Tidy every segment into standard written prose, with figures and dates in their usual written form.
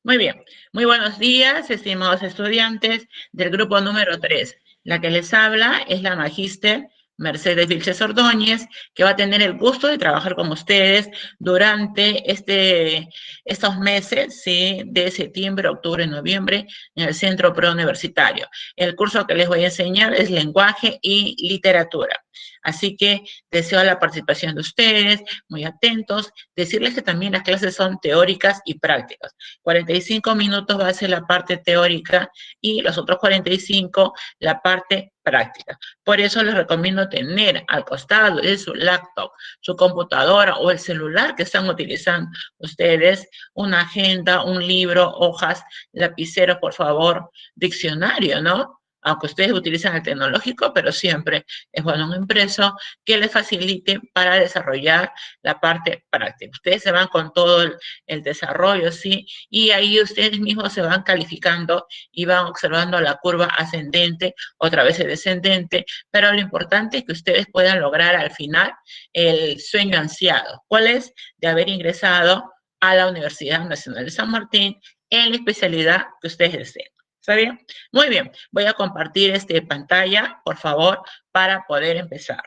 Muy bien. Muy buenos días, estimados estudiantes del grupo número 3. La que les habla es la magíster Mercedes Vilches Ordóñez, que va a tener el gusto de trabajar con ustedes durante estos meses, ¿sí? De septiembre, octubre, noviembre, en el Centro Preuniversitario. El curso que les voy a enseñar es lenguaje y literatura. Así que deseo la participación de ustedes, muy atentos. Decirles que también las clases son teóricas y prácticas. 45 minutos va a ser la parte teórica y los otros 45 la parte práctica. Por eso les recomiendo tener al costado de su laptop, su computadora o el celular que están utilizando ustedes, una agenda, un libro, hojas, lapiceros, por favor, diccionario, ¿no? Aunque ustedes utilizan el tecnológico, pero siempre es bueno un impreso que les facilite para desarrollar la parte práctica. Ustedes se van con todo el desarrollo, ¿sí? Y ahí ustedes mismos se van calificando y van observando la curva ascendente, otra vez descendente, pero lo importante es que ustedes puedan lograr al final el sueño ansiado. ¿Cuál es? De haber ingresado a la Universidad Nacional de San Martín en la especialidad que ustedes deseen. ¿Está bien? Muy bien. Voy a compartir pantalla, por favor, para poder empezar.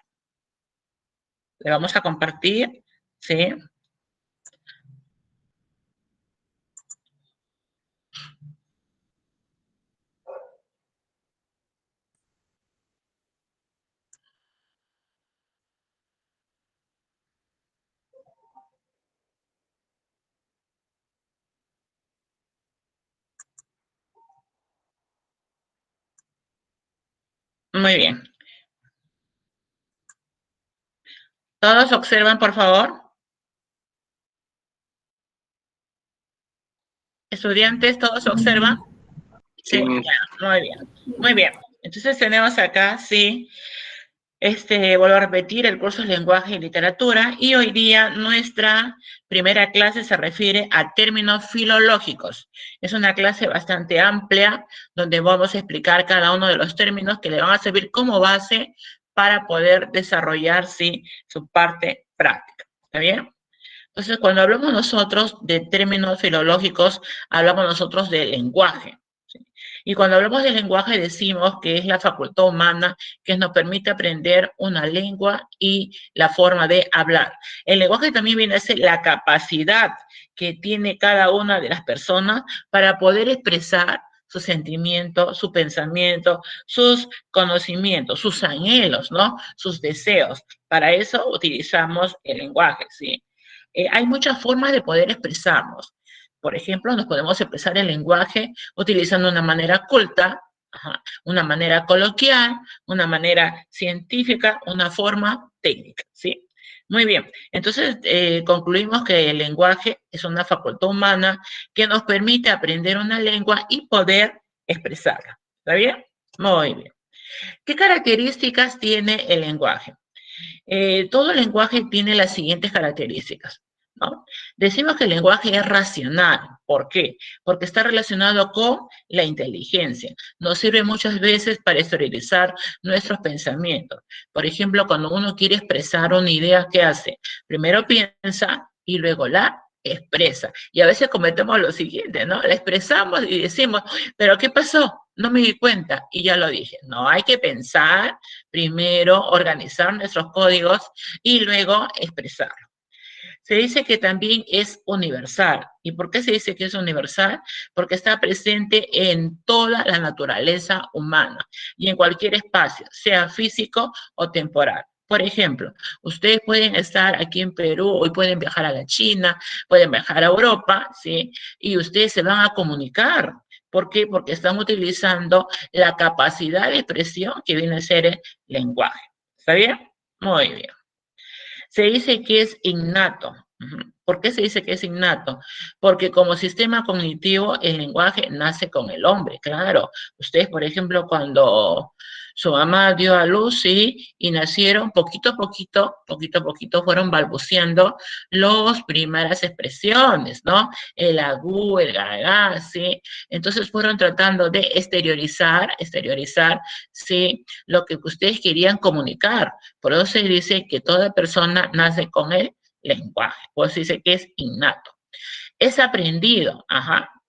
Le vamos a compartir, ¿sí? Muy bien. ¿Todos observan, por favor? ¿Estudiantes, todos observan? Sí, ya, muy bien. Muy bien. Entonces tenemos acá, sí, vuelvo a repetir, el curso es lenguaje y literatura, y hoy día nuestra primera clase se refiere a términos filológicos. Es una clase bastante amplia, donde vamos a explicar cada uno de los términos que le van a servir como base para poder desarrollar, sí, su parte práctica. ¿Está bien? Entonces, cuando hablamos nosotros de términos filológicos, hablamos nosotros de lenguaje. ¿Sí? Y cuando hablamos de lenguaje decimos que es la facultad humana que nos permite aprender una lengua y la forma de hablar. El lenguaje también viene a ser la capacidad que tiene cada una de las personas para poder expresar sus sentimientos, su pensamiento, sus conocimientos, sus anhelos, ¿no? Sus deseos. Para eso utilizamos el lenguaje, ¿sí? Hay muchas formas de poder expresarnos. Por ejemplo, nos podemos expresar el lenguaje utilizando una manera culta, una manera coloquial, una manera científica, una forma técnica, ¿sí? Muy bien, entonces concluimos que el lenguaje es una facultad humana que nos permite aprender una lengua y poder expresarla. ¿Está bien? Muy bien. ¿Qué características tiene el lenguaje? Todo lenguaje tiene las siguientes características, ¿no? Decimos que el lenguaje es racional. ¿Por qué? Porque está relacionado con la inteligencia. Nos sirve muchas veces para exteriorizar nuestros pensamientos. Por ejemplo, cuando uno quiere expresar una idea, ¿qué hace? Primero piensa y luego la expresa. Y a veces cometemos lo siguiente, ¿no? La expresamos y decimos, ¿pero qué pasó? No me di cuenta y ya lo dije. No, hay que pensar primero, organizar nuestros códigos y luego expresarlo. Se dice que también es universal. ¿Y por qué se dice que es universal? Porque está presente en toda la naturaleza humana y en cualquier espacio, sea físico o temporal. Por ejemplo, ustedes pueden estar aquí en Perú, hoy pueden viajar a la China, pueden viajar a Europa, ¿sí? Y ustedes se van a comunicar. ¿Por qué? Porque están utilizando la capacidad de expresión que viene a ser el lenguaje. ¿Está bien? Muy bien. Se dice que es innato. ¿Por qué se dice que es innato? Porque como sistema cognitivo, el lenguaje nace con el hombre, claro. Ustedes, por ejemplo, cuando su mamá dio a luz, sí, y nacieron poquito a poquito, fueron balbuceando las primeras expresiones, ¿no? El agú, el gagá, ¿sí? Entonces fueron tratando de exteriorizar, ¿sí? Lo que ustedes querían comunicar. Por eso se dice que toda persona nace con el lenguaje, por eso dice que es innato. Es aprendido,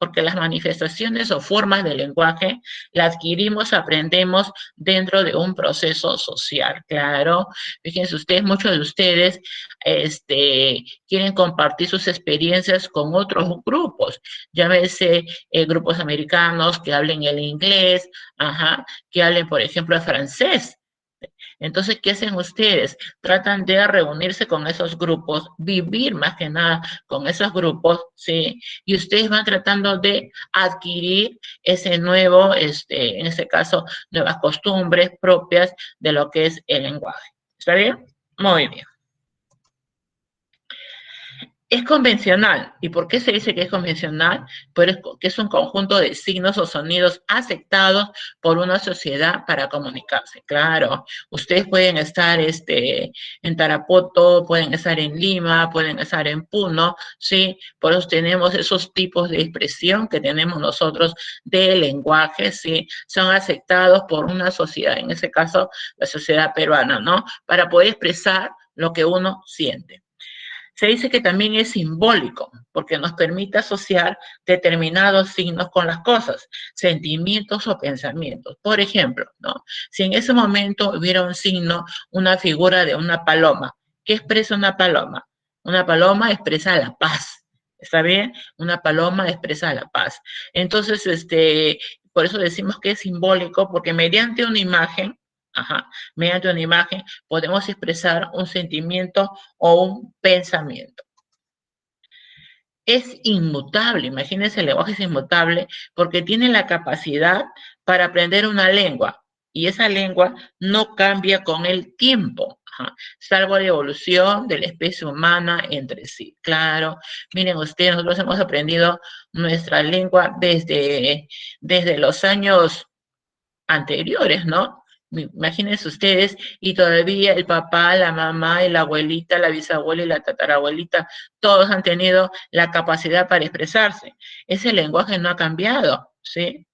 porque las manifestaciones o formas del lenguaje la adquirimos, aprendemos dentro de un proceso social, claro. Fíjense ustedes, muchos de ustedes quieren compartir sus experiencias con otros grupos, llámese grupos americanos que hablen el inglés, que hablen, por ejemplo, el francés. Entonces, ¿qué hacen ustedes? Tratan de reunirse con esos grupos, vivir más que nada con esos grupos, ¿sí? Y ustedes van tratando de adquirir ese nuevo, en este caso, nuevas costumbres propias de lo que es el lenguaje. ¿Está bien? Muy bien. Es convencional. ¿Y por qué se dice que es convencional? Pues que es un conjunto de signos o sonidos aceptados por una sociedad para comunicarse. Claro, ustedes pueden estar en Tarapoto, pueden estar en Lima, pueden estar en Puno, ¿sí? Por eso tenemos esos tipos de expresión que tenemos nosotros de lenguaje, ¿sí? Son aceptados por una sociedad, en ese caso la sociedad peruana, ¿no? Para poder expresar lo que uno siente. Se dice que también es simbólico, porque nos permite asociar determinados signos con las cosas, sentimientos o pensamientos. Por ejemplo, ¿no? Si en ese momento hubiera un signo, una figura de una paloma, ¿qué expresa una paloma? Una paloma expresa la paz, ¿está bien? Una paloma expresa la paz. Entonces, por eso decimos que es simbólico, porque mediante una imagen, mediante una imagen podemos expresar un sentimiento o un pensamiento. Es inmutable, imagínense, el lenguaje es inmutable porque tiene la capacidad para aprender una lengua y esa lengua no cambia con el tiempo, salvo la evolución de la especie humana entre sí. Claro, miren ustedes, nosotros hemos aprendido nuestra lengua desde los años anteriores, ¿no? Imagínense ustedes, y todavía el papá, la mamá, y la abuelita, la bisabuela y la tatarabuelita, todos han tenido la capacidad para expresarse. Ese lenguaje no ha cambiado, ¿sí?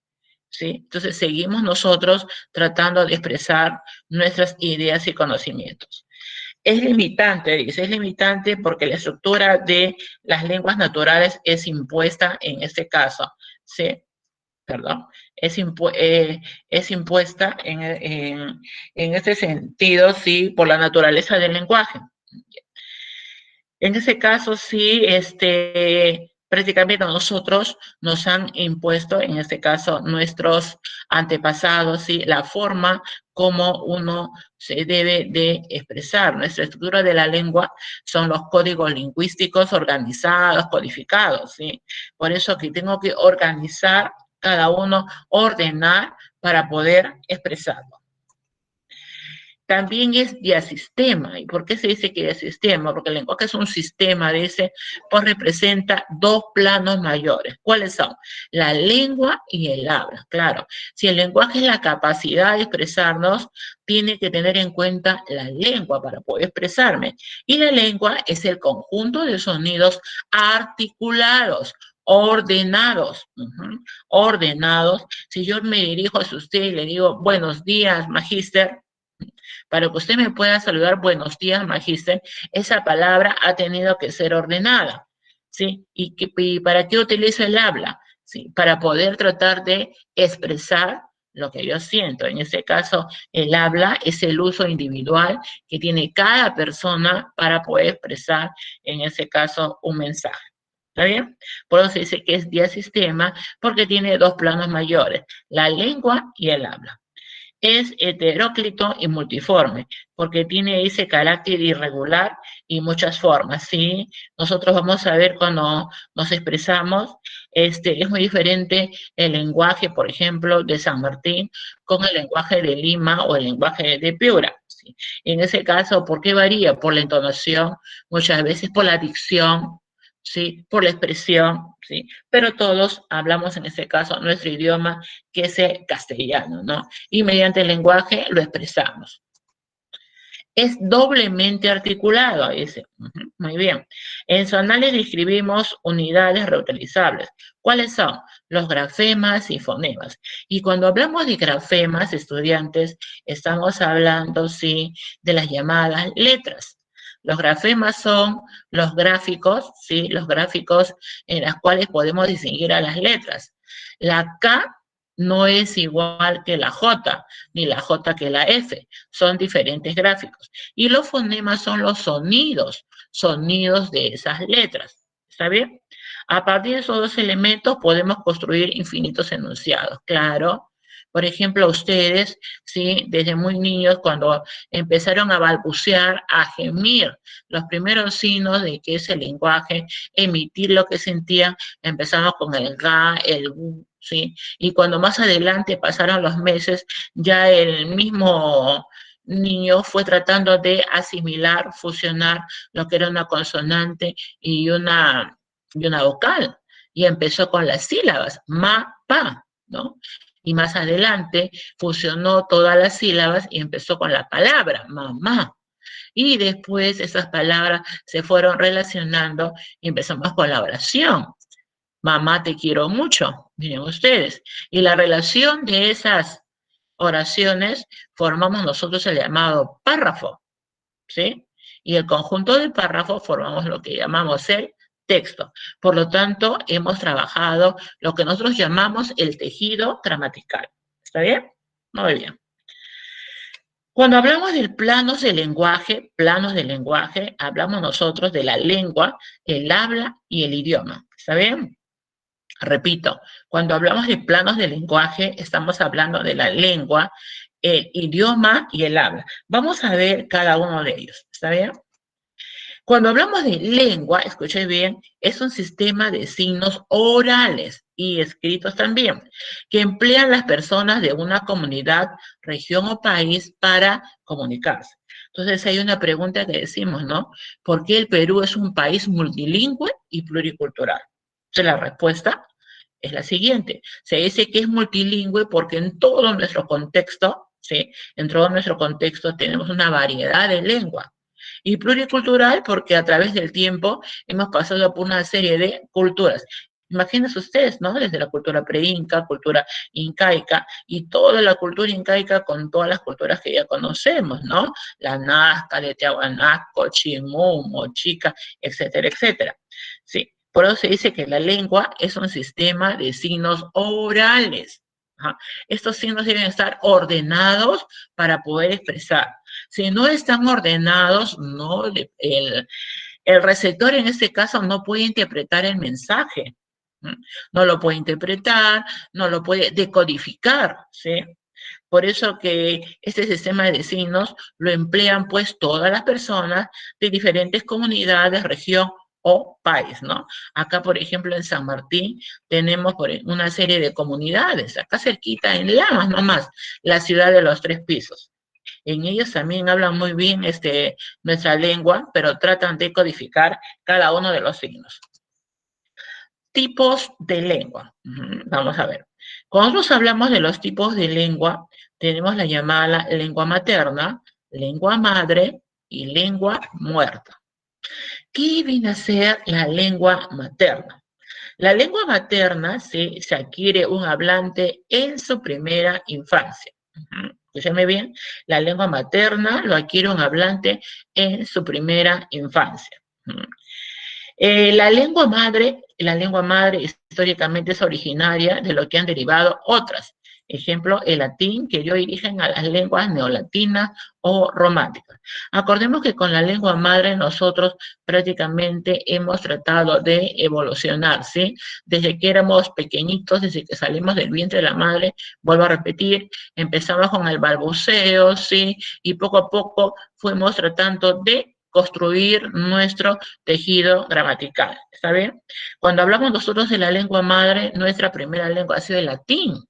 ¿Sí? Entonces seguimos nosotros tratando de expresar nuestras ideas y conocimientos. Es limitante, dice, es limitante porque la estructura de las lenguas naturales es impuesta en este caso, ¿sí? Perdón, es impuesta en este sentido, sí, por la naturaleza del lenguaje. En ese caso, sí, prácticamente a nosotros nos han impuesto, en este caso, nuestros antepasados, sí, la forma como uno se debe de expresar. Nuestra estructura de la lengua son los códigos lingüísticos organizados, codificados, ¿sí? Por eso que tengo que organizar cada uno, ordenar para poder expresarlo. También es diasistema. ¿Y por qué se dice que diasistema? Porque el lenguaje es un sistema, dice, pues representa dos planos mayores. ¿Cuáles son? La lengua y el habla. Claro, si el lenguaje es la capacidad de expresarnos, tiene que tener en cuenta la lengua para poder expresarme. Y la lengua es el conjunto de sonidos articulados, ordenados, ordenados. Si yo me dirijo a usted y le digo, buenos días, magíster, para que usted me pueda saludar, buenos días, magíster, esa palabra ha tenido que ser ordenada, ¿sí? ¿Y para qué utilizo el habla? ¿Sí? Para poder tratar de expresar lo que yo siento. En este caso, el habla es el uso individual que tiene cada persona para poder expresar, en ese caso, un mensaje. ¿Está bien? Por eso se dice que es diasistema, porque tiene dos planos mayores, la lengua y el habla. Es heteróclito y multiforme, porque tiene ese carácter irregular y muchas formas, ¿sí? Nosotros vamos a ver cuando nos expresamos, es muy diferente el lenguaje, por ejemplo, de San Martín con el lenguaje de Lima o el lenguaje de Piura, ¿sí? En ese caso, ¿por qué varía? Por la entonación, muchas veces por la dicción, ¿sí? Por la expresión, ¿sí? Pero todos hablamos en este caso nuestro idioma, que es el castellano, ¿no? Y mediante el lenguaje lo expresamos. Es doblemente articulado, dice. Muy bien. En su análisis describimos unidades reutilizables. ¿Cuáles son? Los grafemas y fonemas. Y cuando hablamos de grafemas, estudiantes, estamos hablando, sí, de las llamadas letras. Los grafemas son los gráficos, ¿sí? Los gráficos en los cuales podemos distinguir a las letras. La K no es igual que la J, ni la J que la F. Son diferentes gráficos. Y los fonemas son los sonidos de esas letras. ¿Está bien? A partir de esos dos elementos podemos construir infinitos enunciados. Claro. Por ejemplo, ustedes, ¿sí? Desde muy niños, cuando empezaron a balbucear, a gemir los primeros signos de que ese lenguaje, emitir lo que sentían, empezamos con el ga, el gu, ¿sí? Y cuando más adelante pasaron los meses, ya el mismo niño fue tratando de asimilar, fusionar lo que era una consonante y una vocal. Y empezó con las sílabas, ma, pa, ¿no? Y más adelante fusionó todas las sílabas y empezó con la palabra, mamá. Y después esas palabras se fueron relacionando y empezamos con la oración. Mamá, te quiero mucho, miren ustedes. Y la relación de esas oraciones formamos nosotros el llamado párrafo, ¿sí? Y el conjunto de párrafos formamos lo que llamamos el texto. Por lo tanto, hemos trabajado lo que nosotros llamamos el tejido gramatical. ¿Está bien? Muy bien. Cuando hablamos de planos de lenguaje, hablamos nosotros de la lengua, el habla y el idioma. ¿Está bien? Repito, cuando hablamos de planos de lenguaje, estamos hablando de la lengua, el idioma y el habla. Vamos a ver cada uno de ellos. ¿Está bien? Cuando hablamos de lengua, escuchen bien, es un sistema de signos orales y escritos también, que emplean las personas de una comunidad, región o país para comunicarse. Entonces hay una pregunta que decimos, ¿no? ¿Por qué el Perú es un país multilingüe y pluricultural? Entonces la respuesta es la siguiente. Se dice que es multilingüe porque en todo nuestro contexto, ¿sí? En todo nuestro contexto tenemos una variedad de lenguas. Y pluricultural porque a través del tiempo hemos pasado por una serie de culturas. Imagínense ustedes, ¿no? Desde la cultura pre-inca, cultura incaica y toda la cultura incaica con todas las culturas que ya conocemos, ¿no? La Nazca, de Tiahuanaco, Chimú, Mochica, etcétera, etcétera. Sí, por eso se dice que la lengua es un sistema de signos orales. Ajá. Estos signos deben estar ordenados para poder expresar. Si no están ordenados, no, el receptor en este caso no puede interpretar el mensaje. No lo puede interpretar, no lo puede decodificar, ¿sí? Por eso que este sistema de signos lo emplean pues todas las personas de diferentes comunidades, región o país, ¿no? Acá, por ejemplo, en San Martín tenemos una serie de comunidades, acá cerquita en Lamas nomás, la ciudad de los 3 pisos. En ellos también hablan muy bien nuestra lengua, pero tratan de codificar cada uno de los signos. Tipos de lengua. Vamos a ver. Cuando nosotros hablamos de los tipos de lengua, tenemos la llamada lengua materna, lengua madre y lengua muerta. ¿Qué viene a ser la lengua materna? La lengua materna se adquiere un hablante en su primera infancia. Escúchame bien, la lengua materna lo adquiere un hablante en su primera infancia. La lengua madre históricamente es originaria de lo que han derivado otras. Ejemplo, el latín, que dio origen a las lenguas neolatinas o románticas. Acordemos que con la lengua madre nosotros prácticamente hemos tratado de evolucionar, ¿sí? Desde que éramos pequeñitos, desde que salimos del vientre de la madre, vuelvo a repetir, empezamos con el balbuceo, ¿sí? Y poco a poco fuimos tratando de construir nuestro tejido gramatical, ¿está bien? Cuando hablamos nosotros de la lengua madre, nuestra primera lengua ha sido el latín.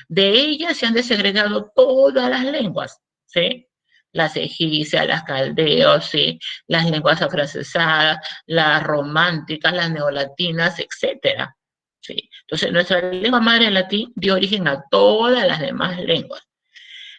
De ella se han desegregado todas las lenguas, ¿sí? Las egipcias, las caldeos, ¿sí? Las lenguas afrancesadas, las románticas, las neolatinas, etcétera, ¿sí? Entonces, nuestra lengua madre, el latín, dio origen a todas las demás lenguas.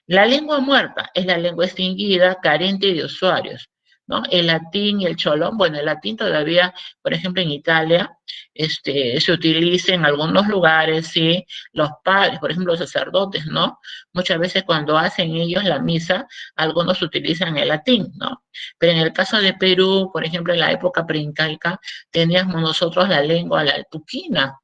La lengua muerta es la lengua extinguida, carente de usuarios, ¿no? El latín y el cholón, bueno, el latín todavía, por ejemplo, en Italia, se utiliza en algunos lugares, ¿sí? Los padres, por ejemplo, los sacerdotes, ¿no? Muchas veces cuando hacen ellos la misa, algunos utilizan el latín, ¿no? Pero en el caso de Perú, por ejemplo, en la época preincaica, teníamos nosotros la lengua, la tuquina,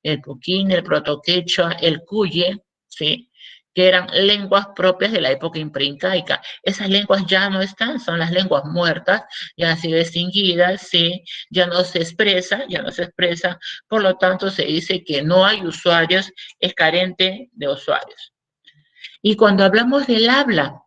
el puquín, el protoquechua, el cuye, ¿sí? Que eran lenguas propias de la época impreincaica. Esas lenguas ya no están, son las lenguas muertas, ya han sido extinguidas, ¿sí? Ya no se expresa, por lo tanto se dice que no hay usuarios, es carente de usuarios. Y cuando hablamos del habla,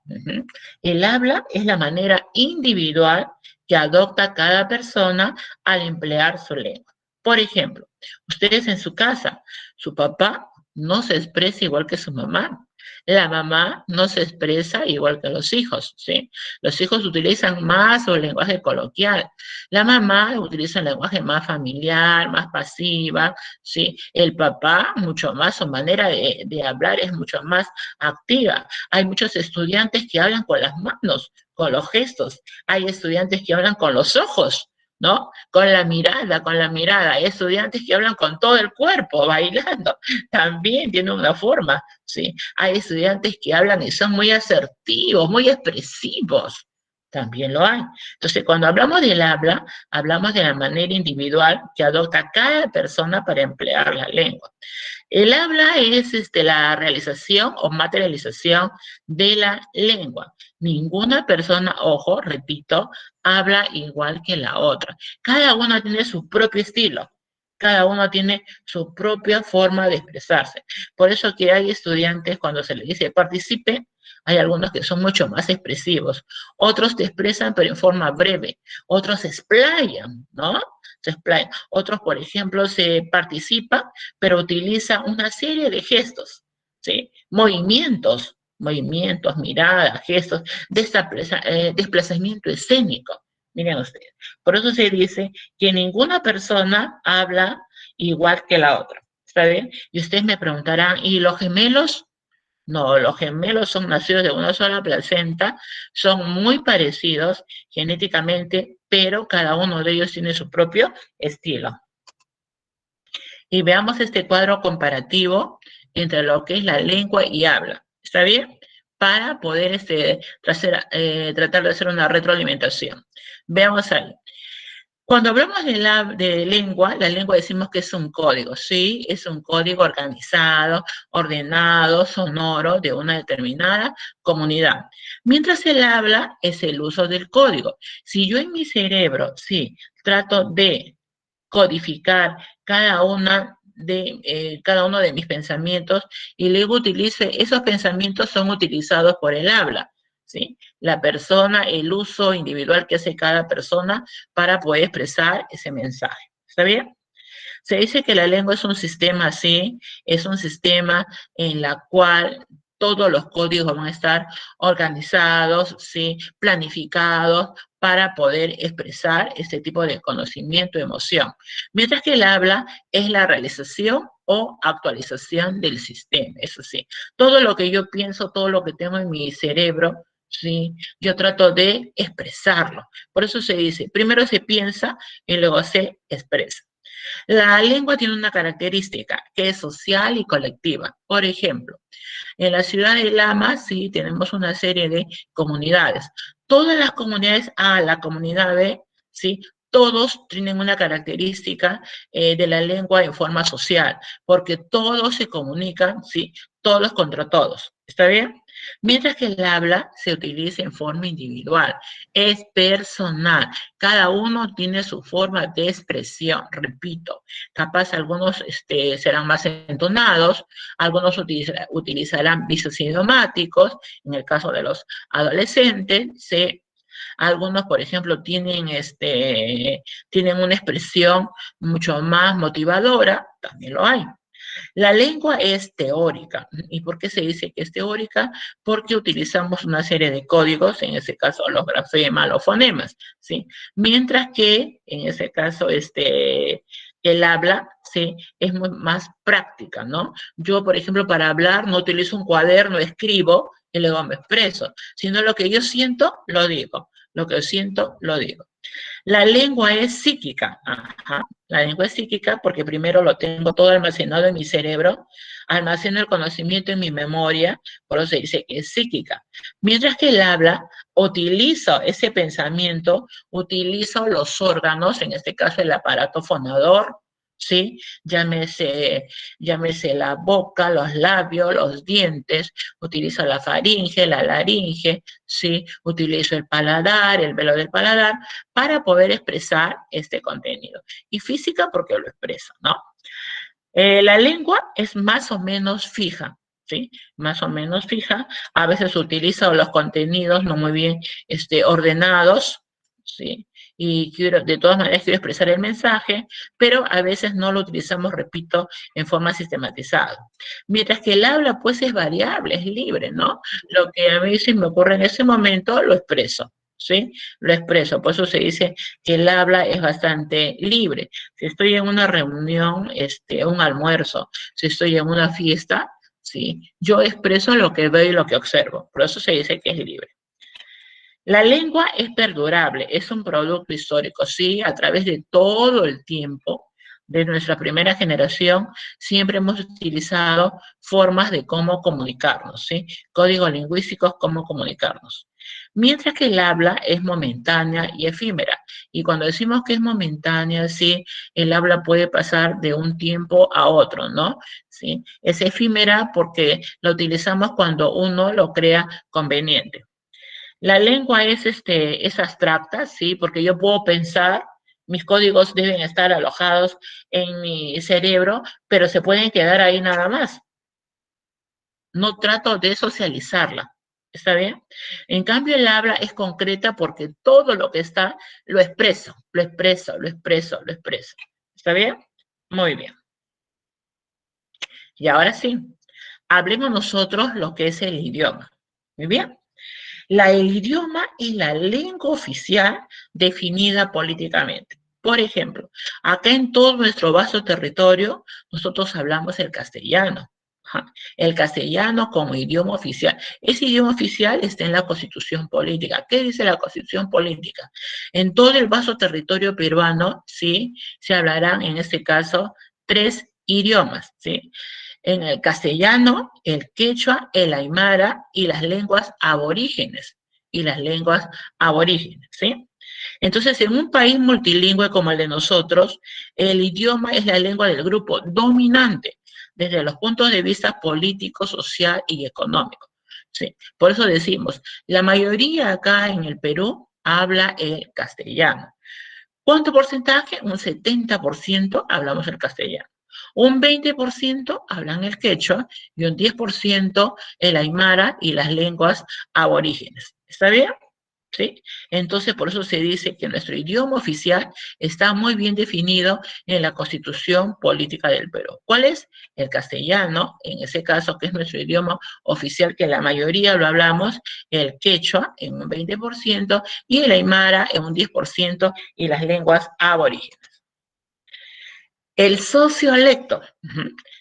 el habla es la manera individual que adopta cada persona al emplear su lengua. Por ejemplo, ustedes en su casa, su papá no se expresa igual que su mamá. La mamá no se expresa igual que los hijos, ¿sí? Los hijos utilizan más el lenguaje coloquial. La mamá utiliza el lenguaje más familiar, más pasiva, ¿sí? El papá, mucho más, su manera de hablar es mucho más activa. Hay muchos estudiantes que hablan con las manos, con los gestos. Hay estudiantes que hablan con los ojos, ¿no? Con la mirada, con la mirada. Hay estudiantes que hablan con todo el cuerpo, bailando. También tiene una forma, ¿sí? Hay estudiantes que hablan y son muy asertivos, muy expresivos. También lo hay. Entonces, cuando hablamos del habla, hablamos de la manera individual que adopta cada persona para emplear la lengua. El habla es la realización o materialización de la lengua. Ninguna persona, ojo, repito, habla igual que la otra. Cada uno tiene su propio estilo. Cada uno tiene su propia forma de expresarse. Por eso que hay estudiantes, cuando se les dice participe, hay algunos que son mucho más expresivos. Otros te expresan, pero en forma breve. Otros se explayan, ¿no? Se explayan. Otros, por ejemplo, se participan, pero utiliza una serie de gestos, ¿sí? Movimientos, miradas, gestos, desplazamiento escénico. Miren ustedes. Por eso se dice que ninguna persona habla igual que la otra. ¿Está bien? Y ustedes me preguntarán, ¿y los gemelos? No, los gemelos son nacidos de una sola placenta, son muy parecidos genéticamente, pero cada uno de ellos tiene su propio estilo. Y veamos este cuadro comparativo entre lo que es la lengua y habla. ¿Está bien? Para poder tratar de hacer una retroalimentación. Veamos ahí. Cuando hablamos de lengua, la lengua decimos que es un código, ¿sí? Es un código organizado, ordenado, sonoro de una determinada comunidad. Mientras el habla es el uso del código. Si yo en mi cerebro, sí, trato de codificar cada uno de mis pensamientos y luego esos pensamientos son utilizados por el habla, ¿sí? La persona, el uso individual que hace cada persona para poder expresar ese mensaje. ¿Está bien? Se dice que la lengua es un sistema así, es un sistema en la cual todos los códigos van a estar organizados, ¿sí? Planificados para poder expresar este tipo de conocimiento, emoción. Mientras que el habla es la realización o actualización del sistema, eso sí. Todo lo que yo pienso, todo lo que tengo en mi cerebro, ¿sí? Yo trato de expresarlo. Por eso se dice, primero se piensa y luego se expresa. La lengua tiene una característica que es social y colectiva. Por ejemplo, en la ciudad de Lama sí tenemos una serie de comunidades. Todas las comunidades A, la comunidad B, sí, todos tienen una característica de la lengua en forma social, porque todos se comunican, sí, todos contra todos. ¿Está bien? Mientras que el habla se utiliza en forma individual, es personal. Cada uno tiene su forma de expresión, repito. Capaz algunos serán más entonados, algunos utilizarán visos idiomáticos, en el caso de los adolescentes, ¿sí? Algunos, por ejemplo, tienen una expresión mucho más motivadora, también lo hay. La lengua es teórica. ¿Y por qué se dice que es teórica? Porque utilizamos una serie de códigos, en ese caso los grafemas, los fonemas, ¿sí? Mientras que, en ese caso, el habla, ¿sí? Es más práctica, ¿no? Yo, por ejemplo, para hablar no utilizo un cuaderno, escribo y luego me expreso, sino lo que yo siento, lo digo. Lo que siento, lo digo. La lengua es psíquica. Ajá. La lengua es psíquica porque primero lo tengo todo almacenado en mi cerebro, almaceno el conocimiento en mi memoria, por eso se dice que es psíquica. Mientras que el habla, utilizo ese pensamiento, utilizo los órganos, en este caso el aparato fonador, ¿sí? Llámese la boca, los labios, los dientes, utilizo la faringe, la laringe, ¿sí? Utilizo el paladar, el velo del paladar, para poder expresar este contenido. Y física porque lo expreso, ¿no? La lengua es más o menos fija, ¿sí? Más o menos fija. A veces utilizo los contenidos no muy bien ordenados, ¿sí? Y de todas maneras quiero expresar el mensaje, pero a veces no lo utilizamos, repito, en forma sistematizada. Mientras que el habla, pues, es variable, es libre, ¿no? Lo que a mí se me ocurre en ese momento, lo expreso, ¿sí? Lo expreso. Por eso se dice que el habla es bastante libre. Si estoy en una reunión, un almuerzo, si estoy en una fiesta, ¿sí? Yo expreso lo que veo y lo que observo. Por eso se dice que es libre. La lengua es perdurable, es un producto histórico, sí, a través de todo el tiempo, de nuestra primera generación, siempre hemos utilizado formas de cómo comunicarnos, ¿sí? Códigos lingüísticos, cómo comunicarnos. Mientras que el habla es momentánea y efímera. Y cuando decimos que es momentánea, sí, el habla puede pasar de un tiempo a otro, ¿no? ¿Sí? Es efímera porque lo utilizamos cuando uno lo crea conveniente. La lengua es abstracta, sí, porque yo puedo pensar, mis códigos deben estar alojados en mi cerebro, pero se pueden quedar ahí nada más. No trato de socializarla, ¿está bien? En cambio, el habla es concreta porque todo lo que está lo expreso, lo expreso, lo expreso, lo expreso. ¿Está bien? Muy bien. Y ahora sí, hablemos nosotros lo que es el idioma. Muy bien. El idioma es la lengua oficial definida políticamente. Por ejemplo, acá en todo nuestro vasto territorio, nosotros hablamos el castellano. El castellano como idioma oficial. Ese idioma oficial está en la Constitución Política. ¿Qué dice la Constitución Política? En todo el vasto territorio peruano, sí, se hablarán en este caso 3 idiomas, ¿sí? En el castellano, el quechua, el aymara y las lenguas aborígenes. Y las lenguas aborígenes, ¿sí? Entonces, en un país multilingüe como el de nosotros, el idioma es la lengua del grupo dominante desde los puntos de vista político, social y económico. ¿Sí? Por eso decimos, la mayoría acá en el Perú habla el castellano. ¿Cuánto porcentaje? Un 70% hablamos el castellano. Un 20% hablan el quechua y un 10% el aymara y las lenguas aborígenes. ¿Está bien? ¿Sí? Entonces, por eso se dice que nuestro idioma oficial está muy bien definido en la Constitución Política del Perú. ¿Cuál es? El castellano, en ese caso, que es nuestro idioma oficial, que la mayoría lo hablamos, el quechua en un 20% y el aymara en un 10% y las lenguas aborígenes. El sociolecto,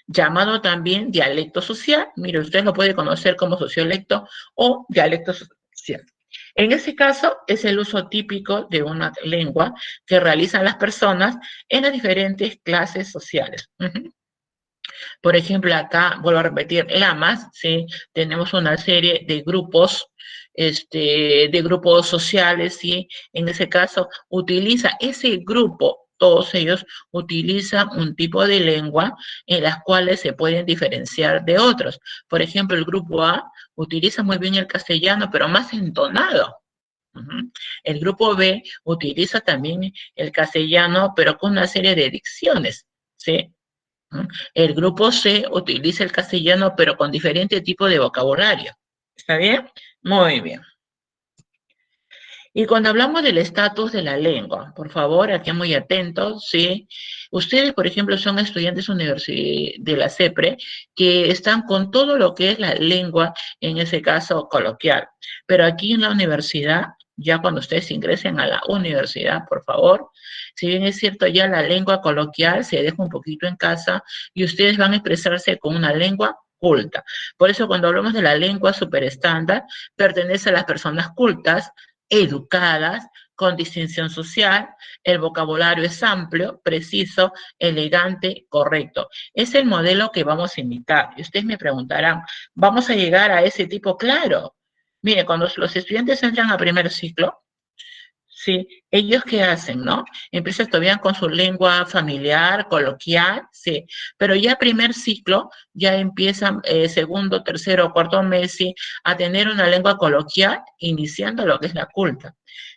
llamado también dialecto social, mire, usted lo puede conocer como sociolecto o dialecto social. En ese caso, es el uso típico de una lengua que realizan las personas en las diferentes clases sociales. Por ejemplo, acá, vuelvo a repetir, lamas, ¿sí? Tenemos una serie de grupos sociales, ¿sí? En ese caso, utiliza ese grupo, todos ellos utilizan un tipo de lengua en las cuales se pueden diferenciar de otros. Por ejemplo, el grupo A utiliza muy bien el castellano, pero más entonado. El grupo B utiliza también el castellano, pero con una serie de dicciones, ¿sí? El grupo C utiliza el castellano, pero con diferente tipo de vocabulario. ¿Está bien? Muy bien. Y cuando hablamos del estatus de la lengua, por favor, aquí muy atentos, ¿sí? Ustedes, por ejemplo, son estudiantes de la CEPRE que están con todo lo que es la lengua, en ese caso coloquial. Pero aquí en la universidad, ya cuando ustedes ingresen a la universidad, por favor, si bien es cierto, ya la lengua coloquial se deja un poquito en casa y ustedes van a expresarse con una lengua culta. Por eso cuando hablamos de la lengua superestándar, pertenece a las personas cultas, educadas, con distinción social, el vocabulario es amplio, preciso, elegante, correcto. Es el modelo que vamos a imitar. Y ustedes me preguntarán, ¿vamos a llegar a ese tipo? Claro. Mire, cuando los estudiantes entran a primer ciclo, sí, ellos qué hacen, ¿no? Empiezan todavía con su lengua familiar, coloquial, sí, pero ya primer ciclo, ya empiezan segundo, tercero, cuarto mes, sí, a tener una lengua coloquial, iniciando lo que es la culta.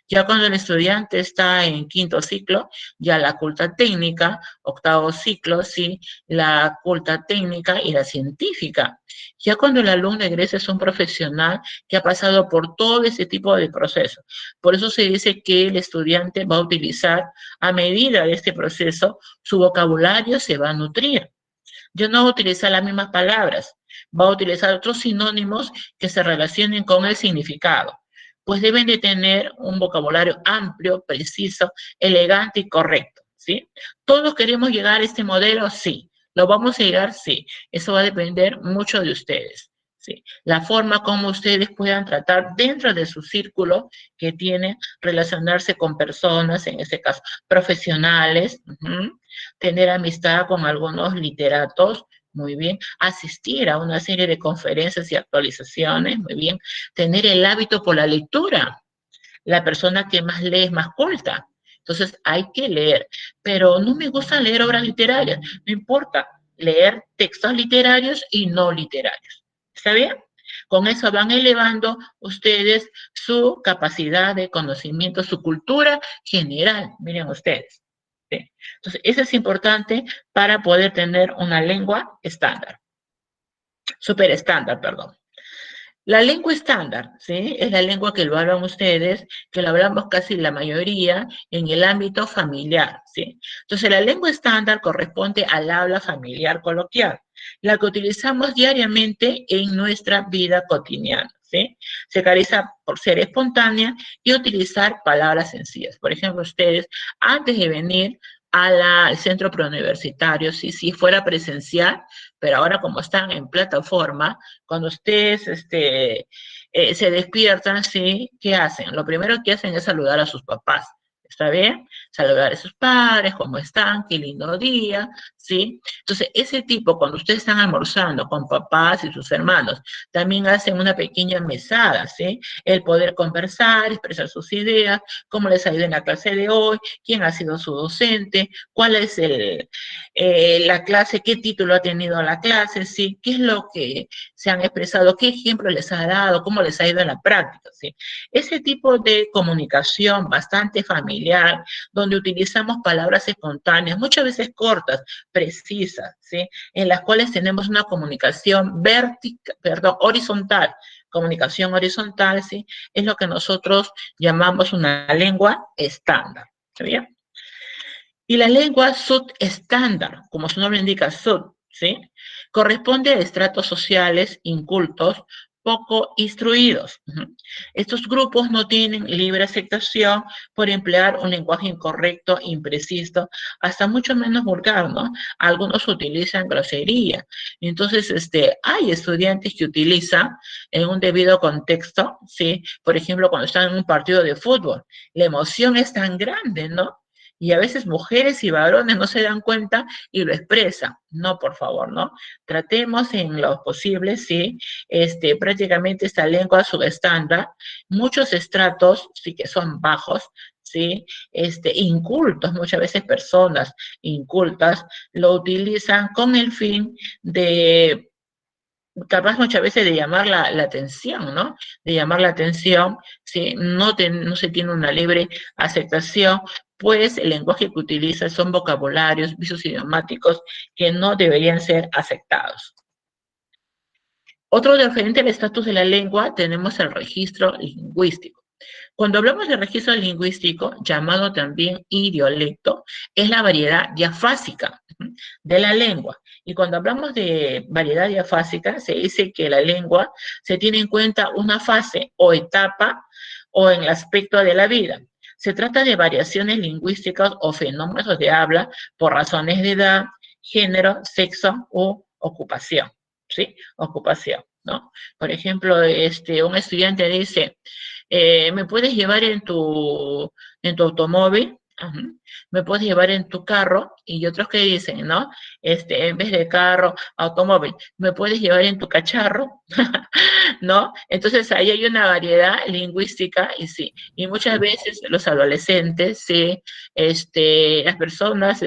Ya cuando el estudiante está en quinto ciclo, ya la culta técnica, octavo ciclo, sí, la culta técnica y la científica. Ya cuando el alumno egresa es un profesional que ha pasado por todo ese tipo de procesos. Por eso se dice que el estudiante va a utilizar, a medida de este proceso, su vocabulario se va a nutrir. Ya no va a utilizar las mismas palabras, va a utilizar otros sinónimos que se relacionen con el significado. Pues deben de tener un vocabulario amplio, preciso, elegante y correcto, ¿sí? ¿Todos queremos llegar a este modelo? Sí. ¿Lo vamos a llegar? Sí. Eso va a depender mucho de ustedes. ¿Sí? La forma como ustedes puedan tratar dentro de su círculo que tienen, relacionarse con personas, en este caso profesionales, tener amistad con algunos literatos, muy bien, asistir a una serie de conferencias y actualizaciones, muy bien, tener el hábito por la lectura. La persona que más lee es más culta. Entonces hay que leer, pero no me gusta leer obras literarias, no importa, leer textos literarios y no literarios. ¿Está bien? Con eso van elevando ustedes su capacidad de conocimiento, su cultura general, miren ustedes. ¿Sí? Entonces, eso es importante para poder tener una lengua estándar, súper estándar, perdón. La lengua estándar, ¿sí? Es la lengua que lo hablan ustedes, que lo hablamos casi la mayoría en el ámbito familiar, ¿sí? Entonces, la lengua estándar corresponde al habla familiar coloquial, la que utilizamos diariamente en nuestra vida cotidiana, ¿sí? Se caracteriza por ser espontánea y utilizar palabras sencillas. Por ejemplo, ustedes, antes de venir al centro preuniversitario, si fuera presencial, pero ahora como están en plataforma, cuando ustedes se despiertan, ¿sí? ¿Qué hacen? Lo primero que hacen es saludar a sus papás. ¿Está bien? Saludar a sus padres, ¿cómo están? Qué lindo día, ¿sí? Entonces, ese tipo, cuando ustedes están almorzando con papás y sus hermanos, también hacen una pequeña mesada, ¿sí? El poder conversar, expresar sus ideas, cómo les ha ido en la clase de hoy, quién ha sido su docente, cuál es la clase, qué título ha tenido la clase, ¿sí? Qué es lo que se han expresado, qué ejemplo les ha dado, cómo les ha ido en la práctica, ¿sí? Ese tipo de comunicación bastante familiar, donde utilizamos palabras espontáneas, muchas veces cortas, precisas, ¿sí? En las cuales tenemos una comunicación horizontal, comunicación horizontal, ¿sí? Es lo que nosotros llamamos una lengua estándar, ¿está bien? Y la lengua subestándar, como su nombre indica, sub, ¿sí? Corresponde a estratos sociales incultos, poco instruidos. Estos grupos no tienen libre aceptación por emplear un lenguaje incorrecto, impreciso, hasta mucho menos vulgar, ¿no? Algunos utilizan grosería. Entonces, hay estudiantes que utilizan en un debido contexto, ¿sí? Por ejemplo, cuando están en un partido de fútbol, la emoción es tan grande, ¿no? Y a veces mujeres y varones no se dan cuenta y lo expresan. No, por favor, ¿no? Tratemos en lo posible, sí, prácticamente esta lengua subestándar, muchos estratos, sí que son bajos, sí, incultos, muchas veces personas incultas lo utilizan con el fin de capaz muchas veces de llamar la atención, ¿no? De llamar la atención, si no se tiene una libre aceptación, pues el lenguaje que utiliza son vocabularios, visos idiomáticos que no deberían ser aceptados. Otro referente al estatus de la lengua tenemos el registro lingüístico. Cuando hablamos de registro lingüístico, llamado también idiolecto, es la variedad diafásica de la lengua. Y cuando hablamos de variedad diafásica, se dice que la lengua se tiene en cuenta una fase o etapa o en el aspecto de la vida. Se trata de variaciones lingüísticas o fenómenos de habla por razones de edad, género, sexo u ocupación. ¿Sí? Ocupación, ¿no? Por ejemplo, un estudiante dice, ¿Me puedes llevar en tu automóvil? Ajá. ¿Me puedes llevar en tu carro? Y otros que dicen, ¿no? En vez de carro, automóvil. ¿Me puedes llevar en tu cacharro? ¿No? Entonces ahí hay una variedad lingüística y sí, y muchas veces los adolescentes, sí, las personas,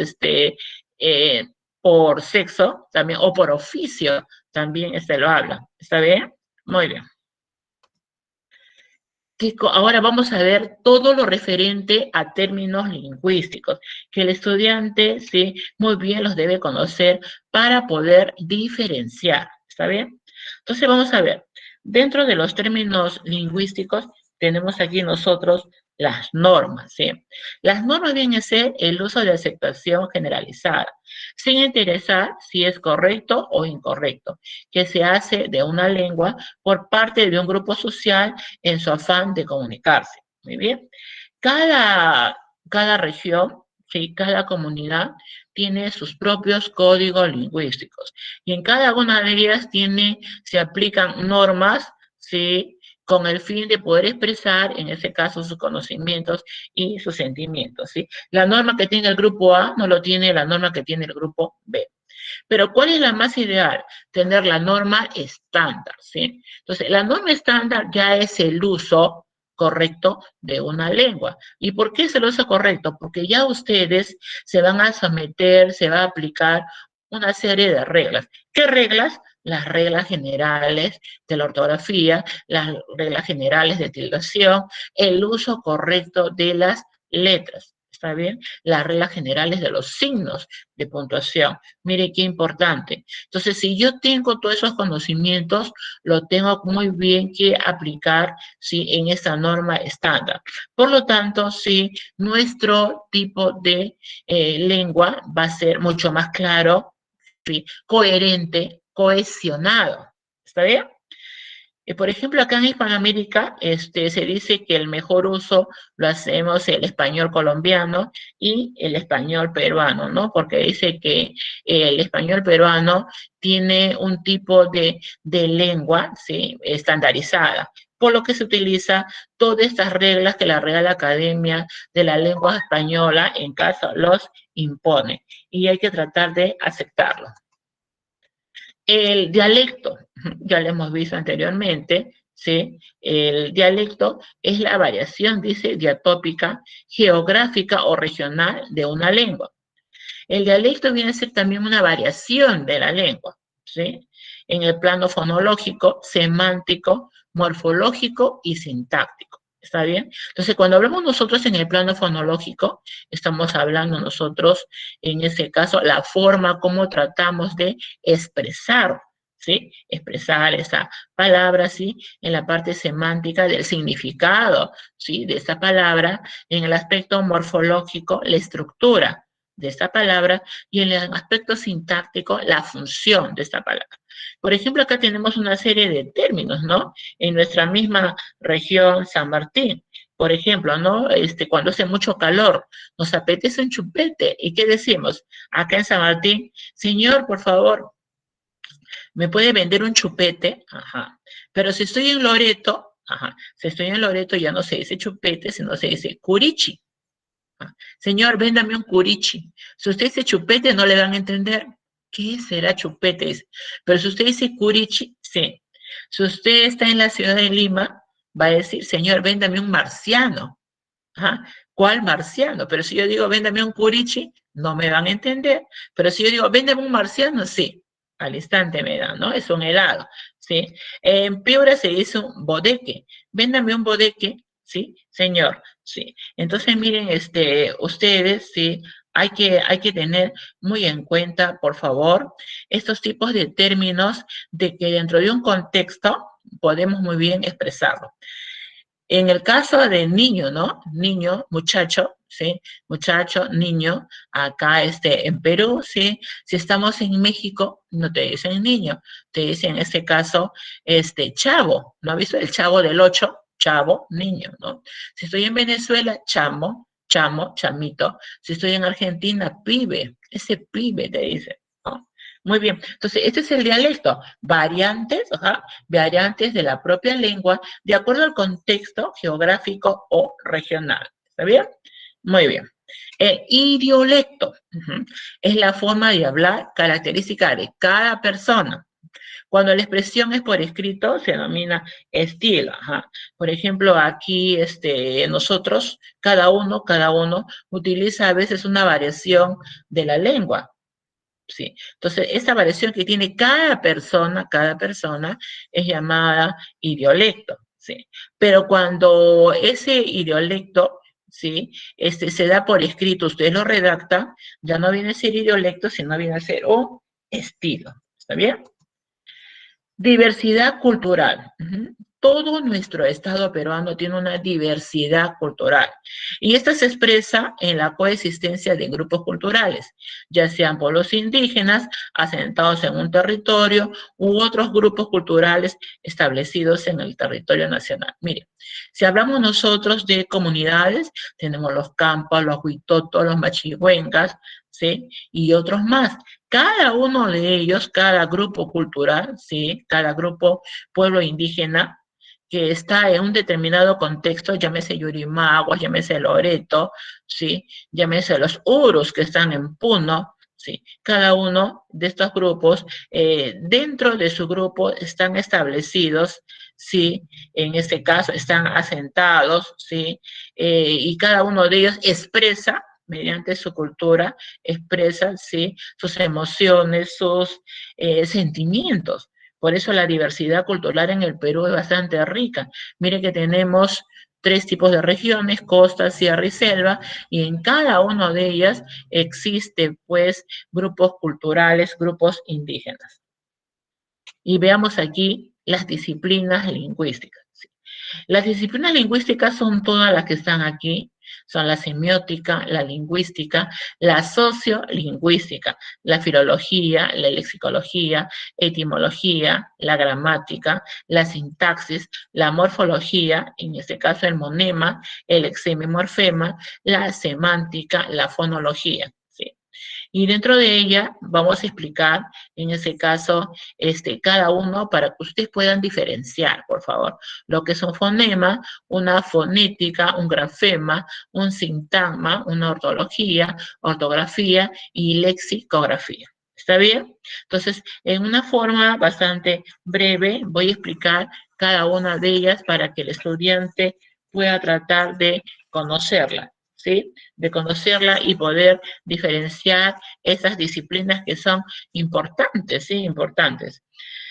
eh, por sexo también, o por oficio, también lo hablan. ¿Está bien? Muy bien. Ahora vamos a ver todo lo referente a términos lingüísticos, que el estudiante, sí, muy bien los debe conocer para poder diferenciar. ¿Está bien? Entonces vamos a ver, dentro de los términos lingüísticos tenemos aquí nosotros las normas, ¿sí? Las normas vienen a ser el uso de aceptación generalizada, sin interesar si es correcto o incorrecto, que se hace de una lengua por parte de un grupo social en su afán de comunicarse. Muy bien. Cada, cada región, ¿sí? Cada comunidad tiene sus propios códigos lingüísticos y en cada una de ellas se aplican normas, ¿sí? Con el fin de poder expresar, en ese caso, sus conocimientos y sus sentimientos, ¿sí? La norma que tiene el grupo A no lo tiene la norma que tiene el grupo B. Pero ¿cuál es la más ideal? Tener la norma estándar, ¿sí? Entonces, la norma estándar ya es el uso correcto de una lengua. ¿Y por qué es el uso correcto? Porque ya ustedes se van a someter, se va a aplicar una serie de reglas. ¿Qué reglas? Las reglas generales de la ortografía, las reglas generales de tildación, el uso correcto de las letras. ¿Está bien? Las reglas generales de los signos de puntuación. Mire qué importante. Entonces, si yo tengo todos esos conocimientos, lo tengo muy bien que aplicar, ¿sí? En esta norma estándar. Por lo tanto, sí, nuestro tipo de lengua va a ser mucho más claro, ¿sí? Coherente, cohesionado. ¿Está bien? Por ejemplo, acá en Hispanoamérica se dice que el mejor uso lo hacemos el español colombiano y el español peruano, ¿no? Porque dice que el español peruano tiene un tipo de lengua, ¿sí? Estandarizada, por lo que se utiliza todas estas reglas que la Real Academia de la Lengua Española, en caso, los impone. Y hay que tratar de aceptarlo. El dialecto, ya lo hemos visto anteriormente, ¿sí? El dialecto es la variación, dice, diatópica, geográfica o regional de una lengua. El dialecto viene a ser también una variación de la lengua, ¿sí? En el plano fonológico, semántico, morfológico y sintáctico. ¿Está bien? Entonces, cuando hablamos nosotros en el plano fonológico, estamos hablando nosotros, en ese caso, la forma como tratamos de expresar, ¿sí? Expresar esa palabra, ¿sí? En la parte semántica del significado, ¿sí? De esa palabra, en el aspecto morfológico, la estructura de esta palabra y en el aspecto sintáctico la función de esta palabra. Por ejemplo, acá tenemos una serie de términos, ¿no? En nuestra misma región, San Martín. Por ejemplo, ¿no? Cuando hace mucho calor, nos apetece un chupete. ¿Y qué decimos? Acá en San Martín, señor, por favor, ¿me puede vender un chupete? Ajá. Pero si estoy en Loreto, ajá, si estoy en Loreto ya no se dice chupete, sino se dice curichi. Señor, véndame un curichi. Si usted dice chupete, no le van a entender. ¿Qué será chupete? Dice. Pero si usted dice curichi, sí. Si usted está en la ciudad de Lima, va a decir, señor, véndame un marciano. Ajá. ¿Cuál marciano? Pero si yo digo, véndame un curichi, no me van a entender. Pero si yo digo, véndame un marciano, sí. Al instante me dan, ¿no? Es un helado, ¿sí? En Piura se dice un bodeque. Véndame un bodeque, ¿sí? Señor, sí. Entonces, miren, ustedes, sí, hay que tener muy en cuenta, por favor, estos tipos de términos de que dentro de un contexto podemos muy bien expresarlo. En el caso de niño, ¿no? Niño, muchacho, ¿sí? Muchacho, niño, acá en Perú, ¿sí? Si estamos en México, no te dicen niño, te dicen en este caso, chavo, ¿no has visto el chavo del 8? Chavo, niño, ¿no? Si estoy en Venezuela, chamo, chamo, chamito. Si estoy en Argentina, pibe, ese pibe te dice, ¿no? Muy bien. Entonces, este es el dialecto. Variantes, variantes de la propia lengua de acuerdo al contexto geográfico o regional. ¿Está bien? Muy bien. El idiolecto es la forma de hablar característica de cada persona. Cuando la expresión es por escrito, se denomina estilo. Por ejemplo, aquí nosotros, cada uno utiliza a veces una variación de la lengua. Sí. Entonces, esa variación que tiene cada persona es llamada idiolecto, ¿sí? Pero cuando ese idiolecto, ¿sí? Se da por escrito, usted lo redacta, ya no viene a ser idiolecto, sino viene a ser un estilo. ¿Está bien? Diversidad cultural. Todo nuestro estado peruano tiene una diversidad cultural y esta se expresa en la coexistencia de grupos culturales, ya sean pueblos indígenas asentados en un territorio u otros grupos culturales establecidos en el territorio nacional. Mire, si hablamos nosotros de comunidades, tenemos los Campas, los Huitotos, los Machigüengas, ¿sí? Y otros más. Cada uno de ellos, cada grupo cultural, ¿sí? Cada grupo pueblo indígena que está en un determinado contexto, llámese Yurimaguas, llámese Loreto, ¿sí? Llámese los Urus que están en Puno, ¿sí? Cada uno de estos grupos, dentro de su grupo están establecidos, ¿sí? En este caso están asentados, ¿sí? Y cada uno de ellos expresa mediante su cultura, expresa, ¿sí? Sus emociones, sus sentimientos. Por eso la diversidad cultural en el Perú es bastante rica. Mire que tenemos 3 tipos de regiones, costa, sierra y selva, y en cada una de ellas existe, pues, grupos culturales, grupos indígenas. Y veamos aquí las disciplinas lingüísticas. Las disciplinas lingüísticas son todas las que están aquí, son la semiótica, la lingüística, la sociolingüística, la filología, la lexicología, etimología, la gramática, la sintaxis, la morfología, en este caso el monema, el exemimorfema, la semántica, la fonología. ¿Sí? Y dentro de ella vamos a explicar, en ese caso, cada uno para que ustedes puedan diferenciar, por favor, lo que es un fonema, una fonética, un grafema, un sintagma, una ortografía y lexicografía. ¿Está bien? Entonces, en una forma bastante breve, voy a explicar cada una de ellas para que el estudiante pueda tratar de conocerla. ¿Sí? De conocerla y poder diferenciar esas disciplinas que son importantes, ¿sí? Importantes.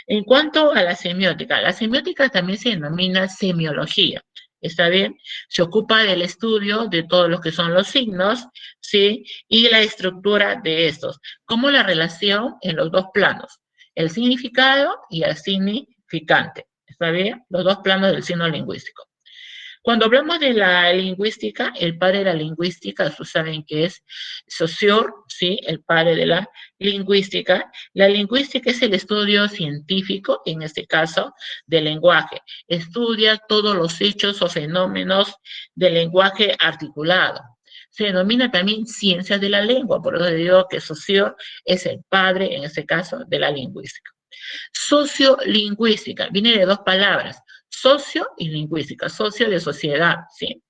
En cuanto a la semiótica también se denomina semiología. ¿Está bien? Se ocupa del estudio de todos los que son los signos, ¿sí? Y la estructura de estos, como la relación en los dos planos, el significado y el significante. ¿Está bien? Los dos planos del signo lingüístico. Cuando hablamos de la lingüística, el padre de la lingüística, ustedes saben que es Saussure, ¿sí? El padre de la lingüística. La lingüística es el estudio científico, en este caso, del lenguaje. Estudia todos los hechos o fenómenos del lenguaje articulado. Se denomina también ciencia de la lengua, por eso digo que Saussure es el padre, en este caso, de la lingüística. Sociolingüística, viene de dos palabras, socio y lingüística, socio de sociedad, ¿sí?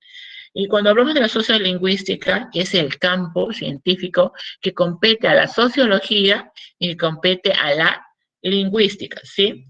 Y cuando hablamos de la sociolingüística, es el campo científico que compete a la sociología y compete a la lingüística, ¿sí?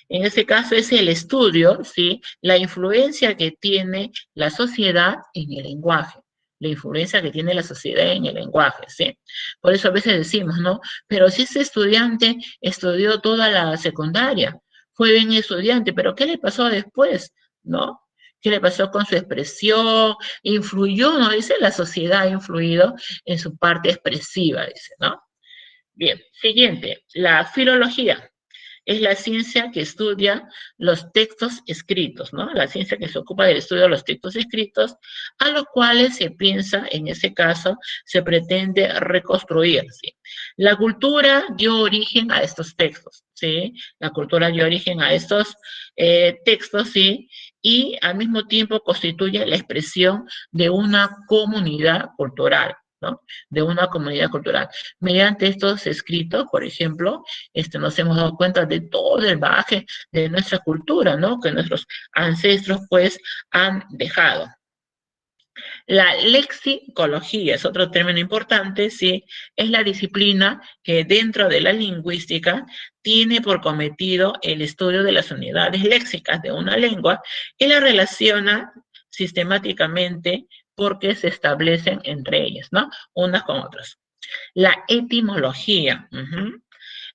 En ese caso es el estudio, ¿sí? La influencia que tiene la sociedad en el lenguaje, la influencia que tiene la sociedad en el lenguaje, ¿sí? Por eso a veces decimos, ¿no? Pero si ese estudiante estudió toda la secundaria, fue bien estudiante, pero ¿qué le pasó después? ¿No? ¿Qué le pasó con su expresión? Influyó, ¿no? Dice, la sociedad ha influido en su parte expresiva, dice, ¿no? Bien, siguiente, la filología. Es la ciencia que estudia los textos escritos, ¿no? La ciencia que se ocupa del estudio de los textos escritos, a los cuales se piensa, en ese caso, se pretende reconstruir, ¿sí? La cultura dio origen a estos textos, ¿sí? La cultura dio origen a estos textos, ¿sí? Y al mismo tiempo constituye la expresión de una comunidad cultural. ¿no? De una comunidad cultural. Mediante estos escritos, por ejemplo, nos hemos dado cuenta de todo el bagaje de nuestra cultura, ¿no? Que nuestros ancestros, pues, han dejado. La lexicología es otro término importante, sí, es la disciplina que dentro de la lingüística tiene por cometido el estudio de las unidades léxicas de una lengua y la relaciona sistemáticamente porque se establecen entre ellas, ¿no? Unas con otras. La etimología.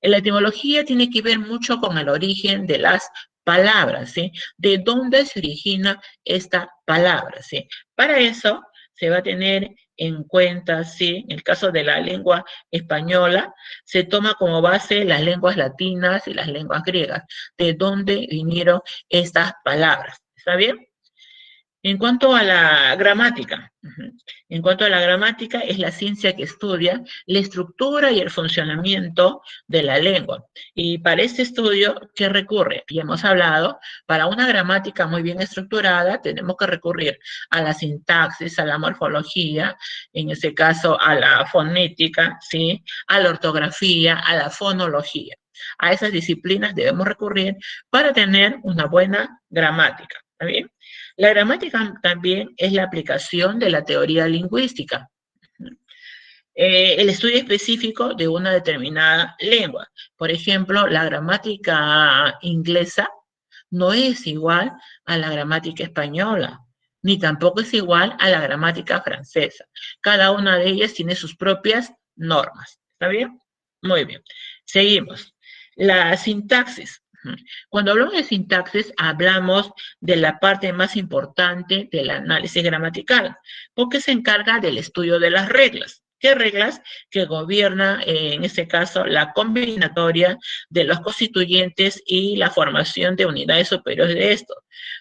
La etimología tiene que ver mucho con el origen de las palabras, ¿sí? De dónde se origina esta palabra, ¿sí? Para eso se va a tener en cuenta, ¿sí? En el caso de la lengua española, se toma como base las lenguas latinas y las lenguas griegas, de dónde vinieron estas palabras. ¿Está bien? En cuanto a la gramática, en cuanto a la gramática, es la ciencia que estudia la estructura y el funcionamiento de la lengua. Y para este estudio, ¿qué recurre? Ya hemos hablado, para una gramática muy bien estructurada, tenemos que recurrir a la sintaxis, a la morfología, en ese caso a la fonética, ¿sí? A la ortografía, a la fonología. A esas disciplinas debemos recurrir para tener una buena gramática. ¿Está bien? La gramática también es la aplicación de la teoría lingüística, el estudio específico de una determinada lengua. Por ejemplo, la gramática inglesa no es igual a la gramática española, ni tampoco es igual a la gramática francesa. Cada una de ellas tiene sus propias normas. ¿Está bien? Muy bien. Seguimos. La sintaxis. Cuando hablamos de sintaxis, hablamos de la parte más importante del análisis gramatical, porque se encarga del estudio de las reglas. ¿Qué reglas? Que gobierna, en este caso, la combinatoria de los constituyentes y la formación de unidades superiores de estos,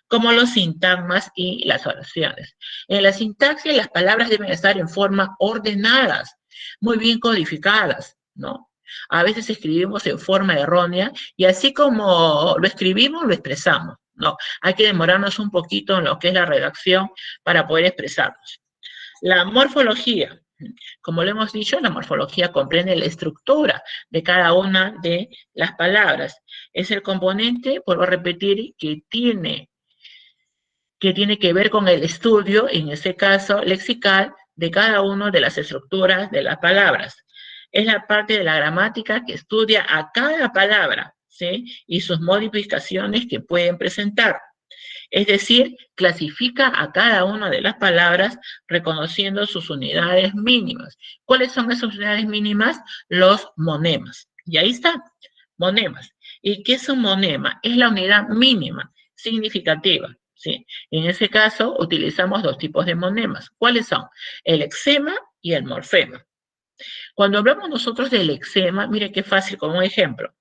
como los sintagmas y las oraciones. En la sintaxis, las palabras deben estar en forma ordenadas, muy bien codificadas, ¿no? A veces escribimos en forma errónea y así como lo escribimos, lo expresamos. No, hay que demorarnos un poquito en lo que es la redacción para poder expresarnos. La morfología. Como lo hemos dicho, la morfología comprende la estructura de cada una de las palabras. Es el componente, vuelvo a repetir, que tiene que ver con el estudio, en este caso lexical, de cada una de las estructuras de las palabras. Es la parte de la gramática que estudia a cada palabra, ¿sí? Y sus modificaciones que pueden presentar. Es decir, clasifica a cada una de las palabras reconociendo sus unidades mínimas. ¿Cuáles son esas unidades mínimas? Los monemas. Y ahí está, monemas. ¿Y qué es un monema? Es la unidad mínima, significativa. ¿Sí? En ese caso, utilizamos dos tipos de monemas. ¿Cuáles son? El exema y el morfema. Cuando hablamos nosotros del exema, mire qué fácil como un ejemplo.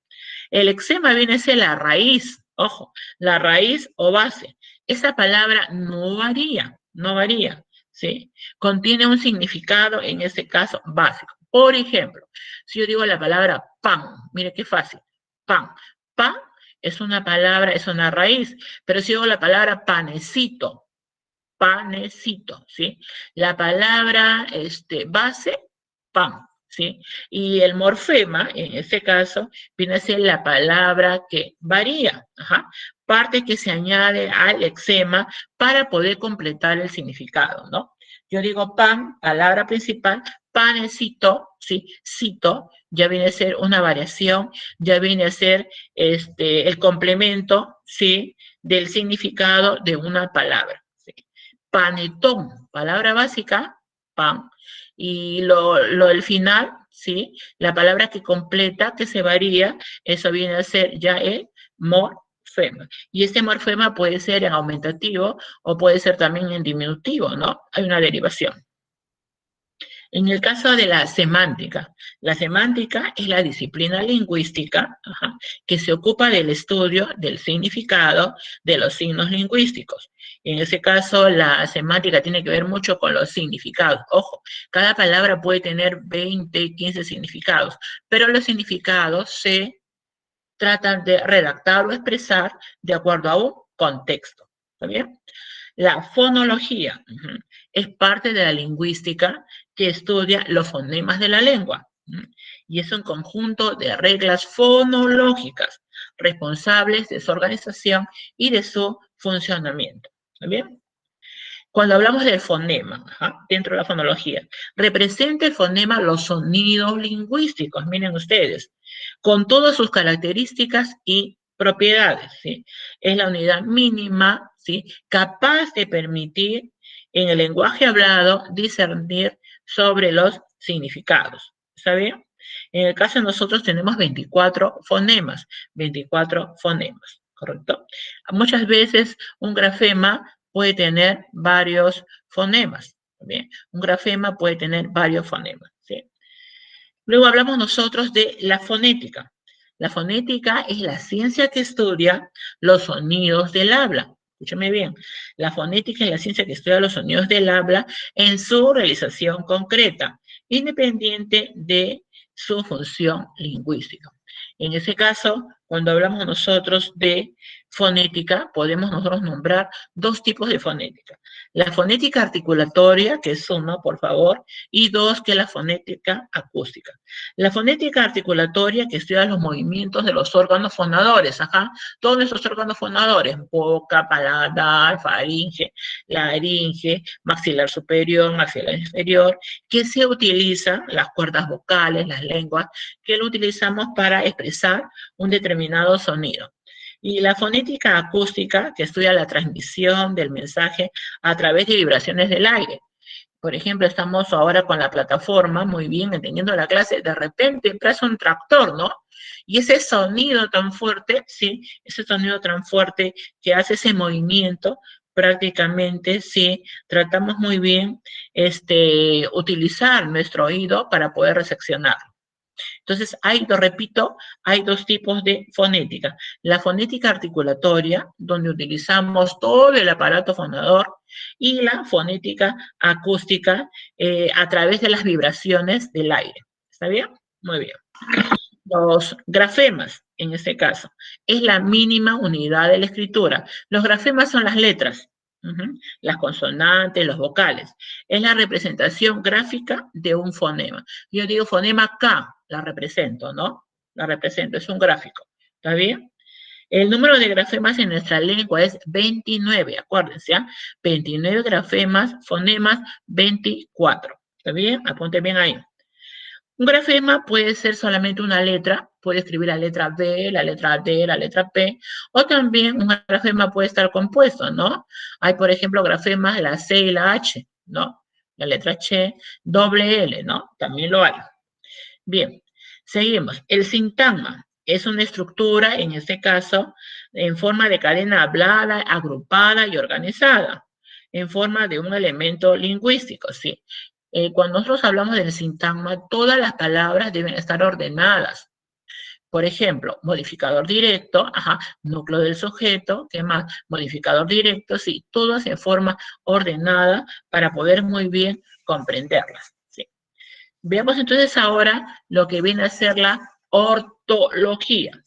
El exema viene a ser la raíz, ojo, la raíz o base. Esa palabra no varía, no varía, ¿sí? Contiene un significado, en este caso, básico. Por ejemplo, si yo digo la palabra pan, mire qué fácil, pan. Pan es una palabra, es una raíz, pero si digo la palabra panecito, panecito, ¿sí? La palabra base, pan, ¿sí? Y el morfema, en este caso, viene a ser la palabra que varía, ajá, parte que se añade al exema para poder completar el significado, ¿no? Yo digo pan, palabra principal, panecito, ¿sí? Cito, ya viene a ser una variación, ya viene a ser el complemento, ¿sí? Del significado de una palabra. Panetón, palabra básica, pan. Y el final, ¿sí? La palabra que completa, que se varía, eso viene a ser ya el morfema. Y este morfema puede ser en aumentativo o puede ser también en diminutivo, ¿no? Hay una derivación. En el caso de la semántica es la disciplina lingüística, ajá, que se ocupa del estudio del significado de los signos lingüísticos. En ese caso, la semántica tiene que ver mucho con los significados. Ojo, cada palabra puede tener 20, 15 significados, pero los significados se tratan de redactar o expresar de acuerdo a un contexto. ¿Está bien? La fonología es parte de la lingüística que estudia los fonemas de la lengua. Y es un conjunto de reglas fonológicas responsables de su organización y de su funcionamiento. ¿Está bien? Cuando hablamos del fonema, dentro de la fonología, representa el fonema los sonidos lingüísticos, miren ustedes, con todas sus características y propiedades, ¿sí? Es la unidad mínima, ¿sí?, capaz de permitir en el lenguaje hablado discernir sobre los significados. ¿Está bien? En el caso de nosotros tenemos 24 fonemas, ¿correcto? Muchas veces un grafema puede tener varios fonemas. ¿Bien? Un grafema puede tener varios fonemas. ¿Sí? Luego hablamos nosotros de la fonética. La fonética es la ciencia que estudia los sonidos del habla. Escúchame bien. La fonética es la ciencia que estudia los sonidos del habla en su realización concreta, independiente de su función lingüística. En ese caso, cuando hablamos nosotros de fonética, podemos nosotros nombrar dos tipos de fonética. La fonética articulatoria, que es uno, por favor, y dos, que es la fonética acústica. La fonética articulatoria, que estudia los movimientos de los órganos fonadores, todos nuestros órganos fonadores, boca, paladar, faringe, laringe, maxilar superior, maxilar inferior, que se utilizan, las cuerdas vocales, las lenguas, que lo utilizamos para expresar un determinado sonido. Y la fonética acústica, que estudia la transmisión del mensaje a través de vibraciones del aire. Por ejemplo, estamos ahora con la plataforma, muy bien, entendiendo la clase, de repente pasa un tractor, ¿no? Y ese sonido tan fuerte, sí, ese sonido tan fuerte que hace ese movimiento, prácticamente, sí, tratamos muy bien utilizar nuestro oído para poder recepcionarlo. Entonces, repito, hay dos tipos de fonética. La fonética articulatoria, donde utilizamos todo el aparato fonador, y la fonética acústica a través de las vibraciones del aire. ¿Está bien? Muy bien. Los grafemas, en este caso, es la mínima unidad de la escritura. Los grafemas son las letras, las consonantes, los vocales. Es la representación gráfica de un fonema. Yo digo fonema K, la represento, ¿no? La represento, es un gráfico. ¿Está bien? El número de grafemas en nuestra lengua es 29, acuérdense, 29 grafemas, fonemas 24. ¿Está bien? Apunte bien ahí. Un grafema puede ser solamente una letra, puede escribir la letra B, la letra D, la letra P, o también un grafema puede estar compuesto, ¿no? Hay, por ejemplo, grafemas de la C y la H, ¿no? La letra H, doble L, ¿no? También lo hay. Bien, seguimos. El sintagma es una estructura, en este caso, en forma de cadena hablada, agrupada y organizada, en forma de un elemento lingüístico, ¿sí? Cuando nosotros hablamos del sintagma, todas las palabras deben estar ordenadas. Por ejemplo, modificador directo, núcleo del sujeto, ¿qué más? Modificador directo, sí, todas en forma ordenada para poder muy bien comprenderlas, ¿sí? Veamos entonces ahora lo que viene a ser la ortología.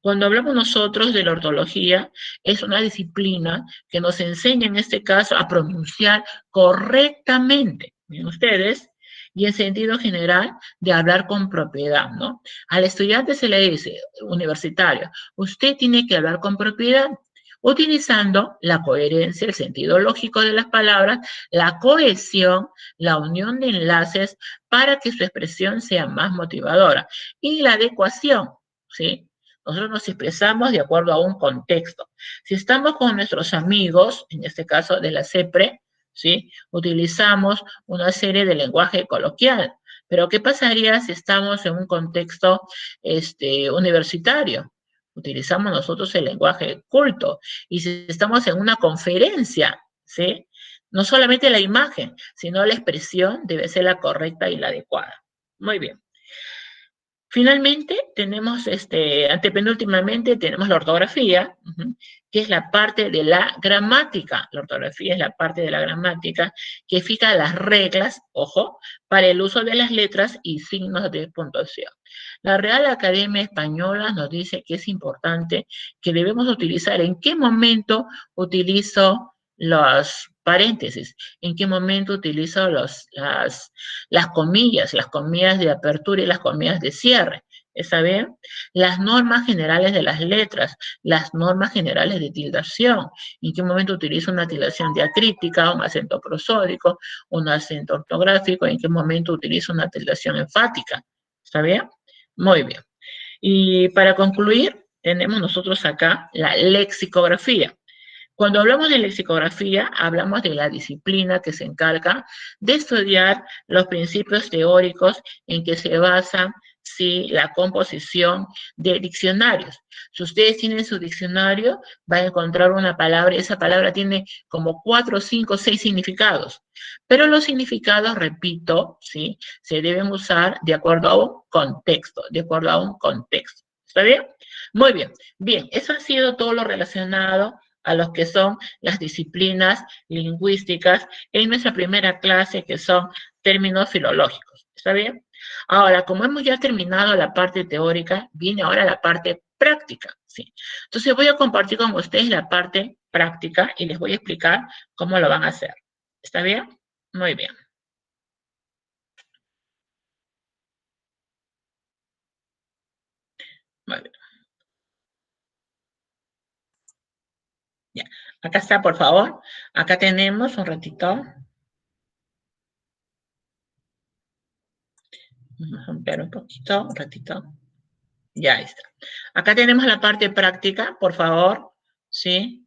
Cuando hablamos nosotros de la ortología, es una disciplina que nos enseña en este caso a pronunciar correctamente, ¿ven ustedes? Y en sentido general de hablar con propiedad, ¿no? Al estudiante se le dice, universitario, usted tiene que hablar con propiedad, utilizando la coherencia, el sentido lógico de las palabras, la cohesión, la unión de enlaces para que su expresión sea más motivadora y la adecuación, ¿sí? Nosotros nos expresamos de acuerdo a un contexto. Si estamos con nuestros amigos, en este caso de la CEPRE, ¿sí? Utilizamos una serie de lenguaje coloquial. Pero ¿qué pasaría si estamos en un contexto universitario? Utilizamos nosotros el lenguaje culto. Y si estamos en una conferencia, ¿sí? No solamente la imagen, sino la expresión debe ser la correcta y la adecuada. Muy bien. Finalmente, tenemos, antepenúltimamente, tenemos la ortografía, que es la parte de la gramática. La ortografía es la parte de la gramática que fija las reglas, ojo, para el uso de las letras y signos de puntuación. La Real Academia Española nos dice que es importante que debemos utilizar en qué momento utilizo los paréntesis, en qué momento utilizo las comillas de apertura y las comillas de cierre. ¿Está bien? Las normas generales de las letras, las normas generales de tildación, en qué momento utilizo una tildación diacrítica, un acento prosódico, un acento ortográfico, en qué momento utilizo una tildación enfática. ¿Está bien? Muy bien. Y para concluir, tenemos nosotros acá la lexicografía. Cuando hablamos de lexicografía, hablamos de la disciplina que se encarga de estudiar los principios teóricos en que se basa sí, la composición de diccionarios. Si ustedes tienen su diccionario, van a encontrar una palabra, y esa palabra tiene como 4, 5, 6 significados. Pero los significados, repito, ¿sí? Se deben usar de acuerdo a un contexto, de acuerdo a un contexto. ¿Está bien? Muy bien. Bien, eso ha sido todo lo relacionado a los que son las disciplinas lingüísticas en nuestra primera clase, que son términos filológicos. ¿Está bien? Ahora, como hemos ya terminado la parte teórica, viene ahora la parte práctica. ¿Sí? Entonces voy a compartir con ustedes la parte práctica y les voy a explicar cómo lo van a hacer. ¿Está bien? Muy bien. Muy bien. Ya. Acá está, por favor. Acá tenemos un ratito. Vamos a ampliar un poquito, un ratito. Ya está. Acá tenemos la parte práctica, por favor. ¿Sí?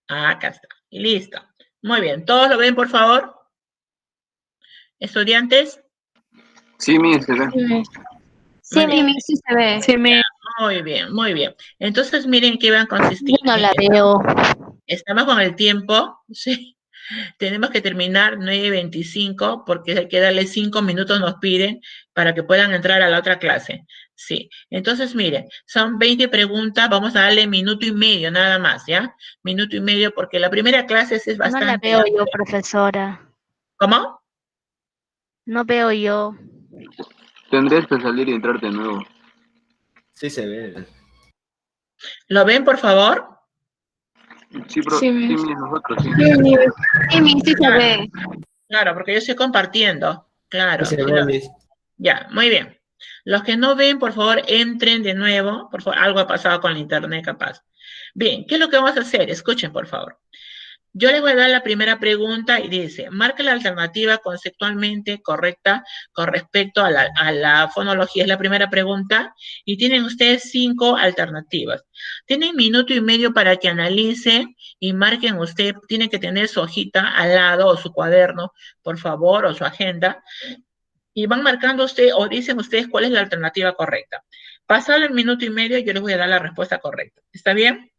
Acá está. Y listo. Muy bien. ¿Todos lo ven, por favor? ¿Estudiantes? Sí, mi, se ve. Sí, mi, sí se ve. Sí, mi. Muy bien, muy bien. Entonces, miren qué van a consistir. Yo no la veo. Estamos con el tiempo, ¿sí? Tenemos que terminar 9:25 porque hay que darle 5 minutos, nos piden, para que puedan entrar a la otra clase. Sí. Entonces, miren, son 20 preguntas, vamos a darle minuto y medio nada más, ¿ya? Minuto y medio porque la primera clase es bastante... No la veo yo, profesora. ¿Cómo? No veo yo. Tendrías que salir y entrar de nuevo. Sí se ve. ¿Lo ven, por favor? Sí, Sí, mi. sí, mi, nosotros sí. Sí, mi, sí se ve. Claro, porque yo estoy compartiendo. Claro. Sí se Sí ve, mis. Ya, muy bien. Los que no ven, por favor, entren de nuevo. Por favor, algo ha pasado con el internet, capaz. Bien, ¿qué es lo que vamos a hacer? Escuchen, por favor. Yo les voy a dar la primera pregunta y dice, marca la alternativa conceptualmente correcta con respecto a la fonología. Es la primera pregunta y tienen ustedes 5 alternativas. Tienen minuto y medio para que analicen y marquen usted. Tienen que tener su hojita al lado o su cuaderno, por favor, o su agenda. Y van marcando usted o dicen ustedes cuál es la alternativa correcta. Pasado el minuto y medio, yo les voy a dar la respuesta correcta. ¿Está bien?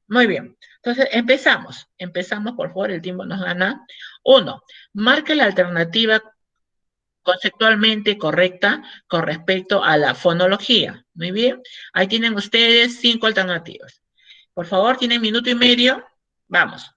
Muy bien. Entonces, empezamos. Empezamos, por favor, el tiempo nos gana. 1. Marque la alternativa conceptualmente correcta con respecto a la fonología. Muy bien. Ahí tienen ustedes 5 alternativas. Por favor, tienen minuto y medio. Vamos.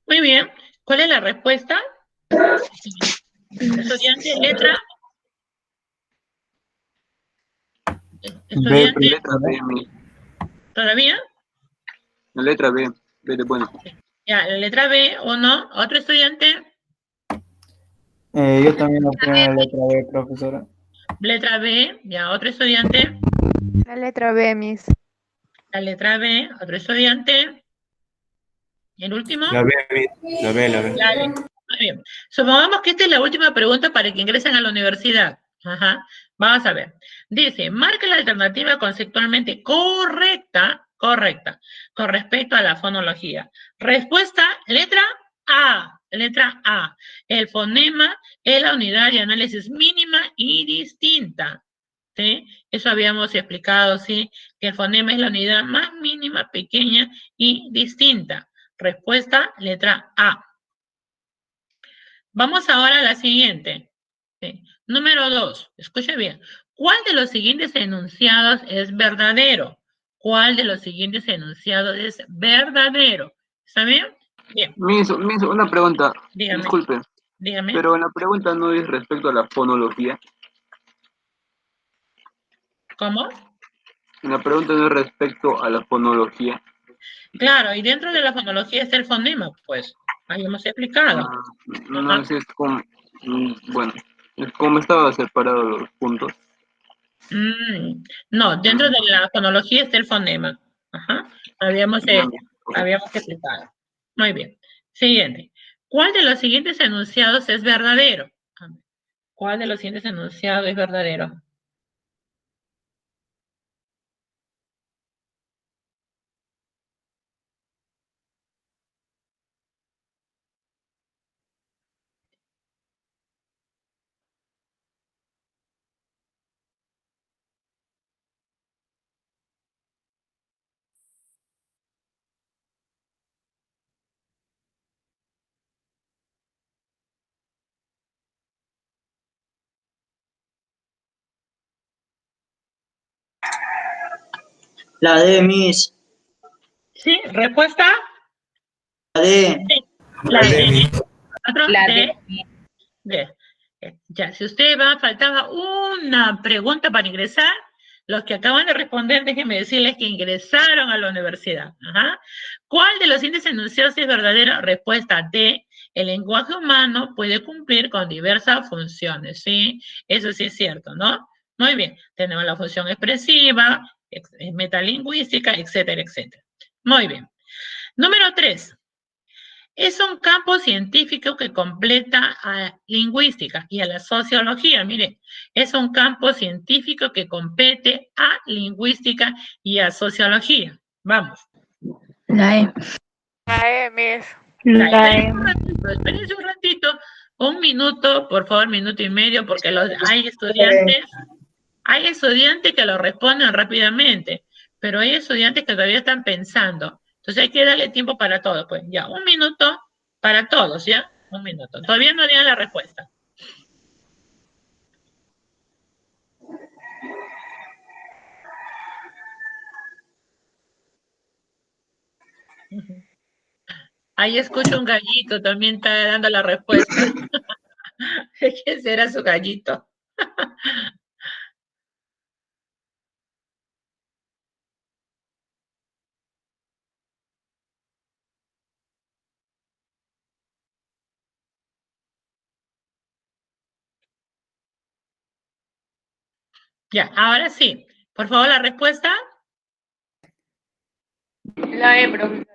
Muy bien. ¿Cuál es la respuesta? Estudiante, letra. B, Estudiante, Letra B, Miss. ¿todavía? La letra B. B de bueno. Ya, la letra B, uno. ¿Otro estudiante? Yo también opino en la letra B, profesora. Letra B, ya, otro estudiante. La letra B, Miss. La letra B, otro estudiante. ¿Y el último? La B, la B, la B. La B. Muy bien. Supongamos que esta es la última pregunta para que ingresen a la universidad. Ajá. Vamos a ver. Dice, marca la alternativa conceptualmente correcta con respecto a la fonología. Respuesta, letra A. Letra A. El fonema es la unidad de análisis mínima y distinta. ¿Sí? Eso habíamos explicado, ¿sí? Que el fonema es la unidad más mínima, pequeña y distinta. Respuesta, letra A. Vamos ahora a la siguiente. ¿Sí? Número 2. Escuche bien. ¿Cuál de los siguientes enunciados es verdadero? ¿Cuál de los siguientes enunciados es verdadero? ¿Está bien? Bien. Miss, una pregunta. Dígame. Disculpe. Dígame. Pero la pregunta no es respecto a la fonología. ¿Cómo? La pregunta no es respecto a la fonología. Claro, y dentro de la fonología está el fonema, pues. Ahí hemos explicado. No, es como... Bueno, es como estaba separado los puntos. No, dentro de la fonología está el fonema. Ajá. Habíamos explicado. Muy bien. Siguiente. ¿Cuál de los siguientes enunciados es verdadero? ¿Cuál de los siguientes enunciados es verdadero? La D, Miss. ¿Sí? ¿Respuesta? La D. Sí. La D. ¿Otro? La D. D. D. Ya, si usted faltaba una pregunta para ingresar, los que acaban de responder, déjenme decirles que ingresaron a la universidad. Ajá. ¿Cuál de los siguientes enunciados es verdadero? Respuesta D. El lenguaje humano puede cumplir con diversas funciones, ¿sí? Eso sí es cierto, ¿no? Muy bien. Tenemos la función expresiva, metalingüística, etcétera, etcétera. Muy bien. Número 3. Es un campo científico que completa a lingüística y a la sociología. Mire, es un campo científico que compete a lingüística y a sociología. Vamos. La E. La E, Miss. Espérense un ratito, un minuto, por favor, minuto y medio, porque hay estudiantes que lo responden rápidamente, pero hay estudiantes que todavía están pensando. Entonces hay que darle tiempo para todo. Pues ya, un minuto para todos, ¿ya? Un minuto. Todavía no digan la respuesta. Ahí escucho un gallito, también está dando la respuesta. ¿Quién será su gallito? Ya, ahora sí. Por favor, la respuesta. La E, profesor.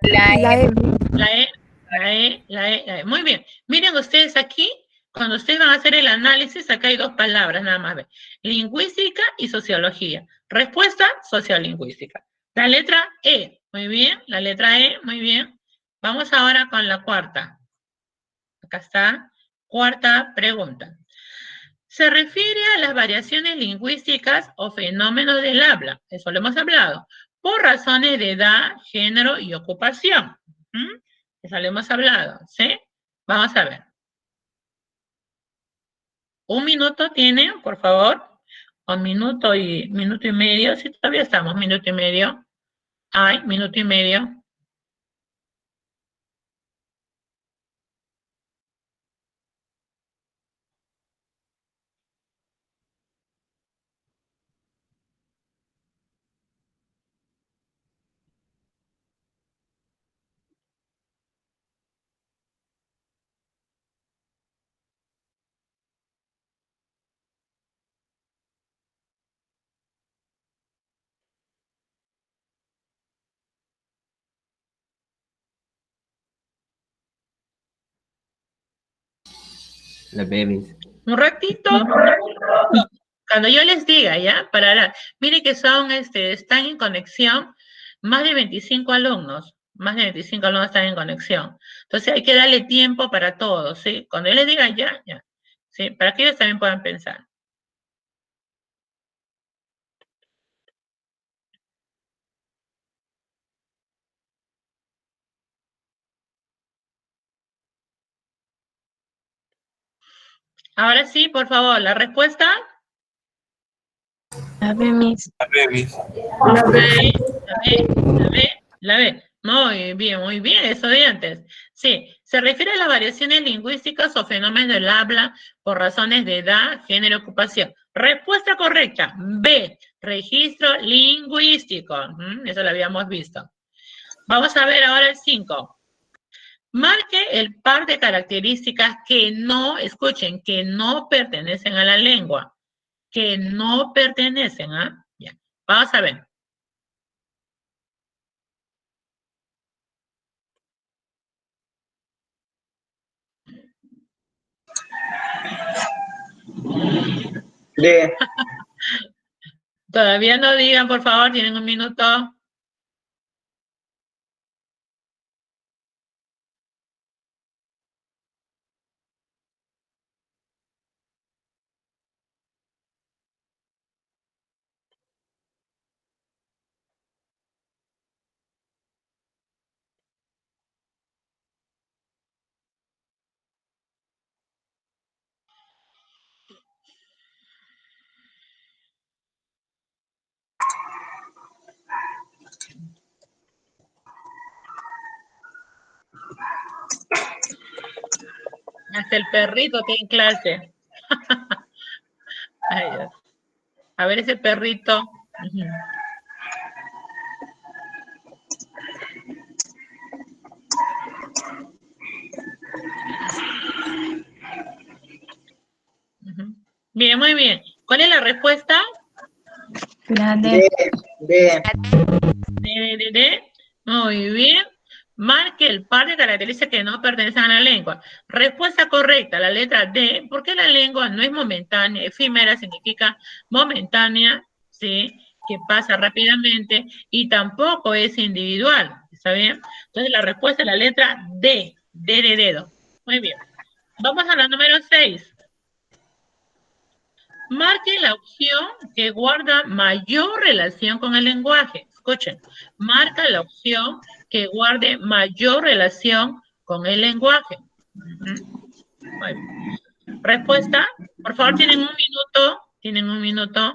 La E. Muy bien. Miren ustedes aquí, cuando ustedes van a hacer el análisis, acá hay dos palabras nada más. Lingüística y sociología. Respuesta, sociolingüística. La letra E. Muy bien. La letra E. Muy bien. Vamos ahora con la cuarta. Acá está. Cuarta pregunta. Se refiere a las variaciones lingüísticas o fenómenos del habla. Eso lo hemos hablado. Por razones de edad, género y ocupación. Eso lo hemos hablado, ¿sí? Vamos a ver. Un minuto tienen, por favor. Un minuto y medio. Sí, todavía estamos, minuto y medio. Ay, minuto y medio. La B, Miss. Un ratito. Cuando yo les diga, ¿ya? Para mire que son, están en conexión más de 25 alumnos. Más de 25 alumnos están en conexión. Entonces hay que darle tiempo para todos, ¿sí? Cuando yo les diga ya, ya. ¿Sí? Para que ellos también puedan pensar. Ahora sí, por favor, la respuesta. La B, Miss. La B, Miss. La B, la B, la B, la B. Muy bien, estudiantes. Sí, se refiere a las variaciones lingüísticas o fenómenos del habla por razones de edad, género, ocupación. Respuesta correcta, B, registro lingüístico. Eso lo habíamos visto. Vamos a ver ahora el 5. Marque el par de características que no, escuchen, que no pertenecen a la lengua. Que no pertenecen, ¿ah? Ya. Vamos a ver. D. Todavía no digan, por favor, tienen un minuto. Hasta el perrito está en clase. Ay, Dios. A ver ese perrito. Bien, muy bien. ¿Cuál es la respuesta? La D. D. D. Muy bien. Marque el par de características que no pertenecen a la lengua. Respuesta correcta, la letra D, porque la lengua no es momentánea, efímera significa momentánea, ¿sí? Que pasa rápidamente, y tampoco es individual, ¿está bien? Entonces la respuesta es la letra D, D de dedo. Muy bien. Vamos a la número 6. Marque la opción que guarda mayor relación con el lenguaje. Escuchen, marca la opción que guarde mayor relación con el lenguaje. Muy bien. Respuesta, por favor, tienen un minuto. Tienen un minuto.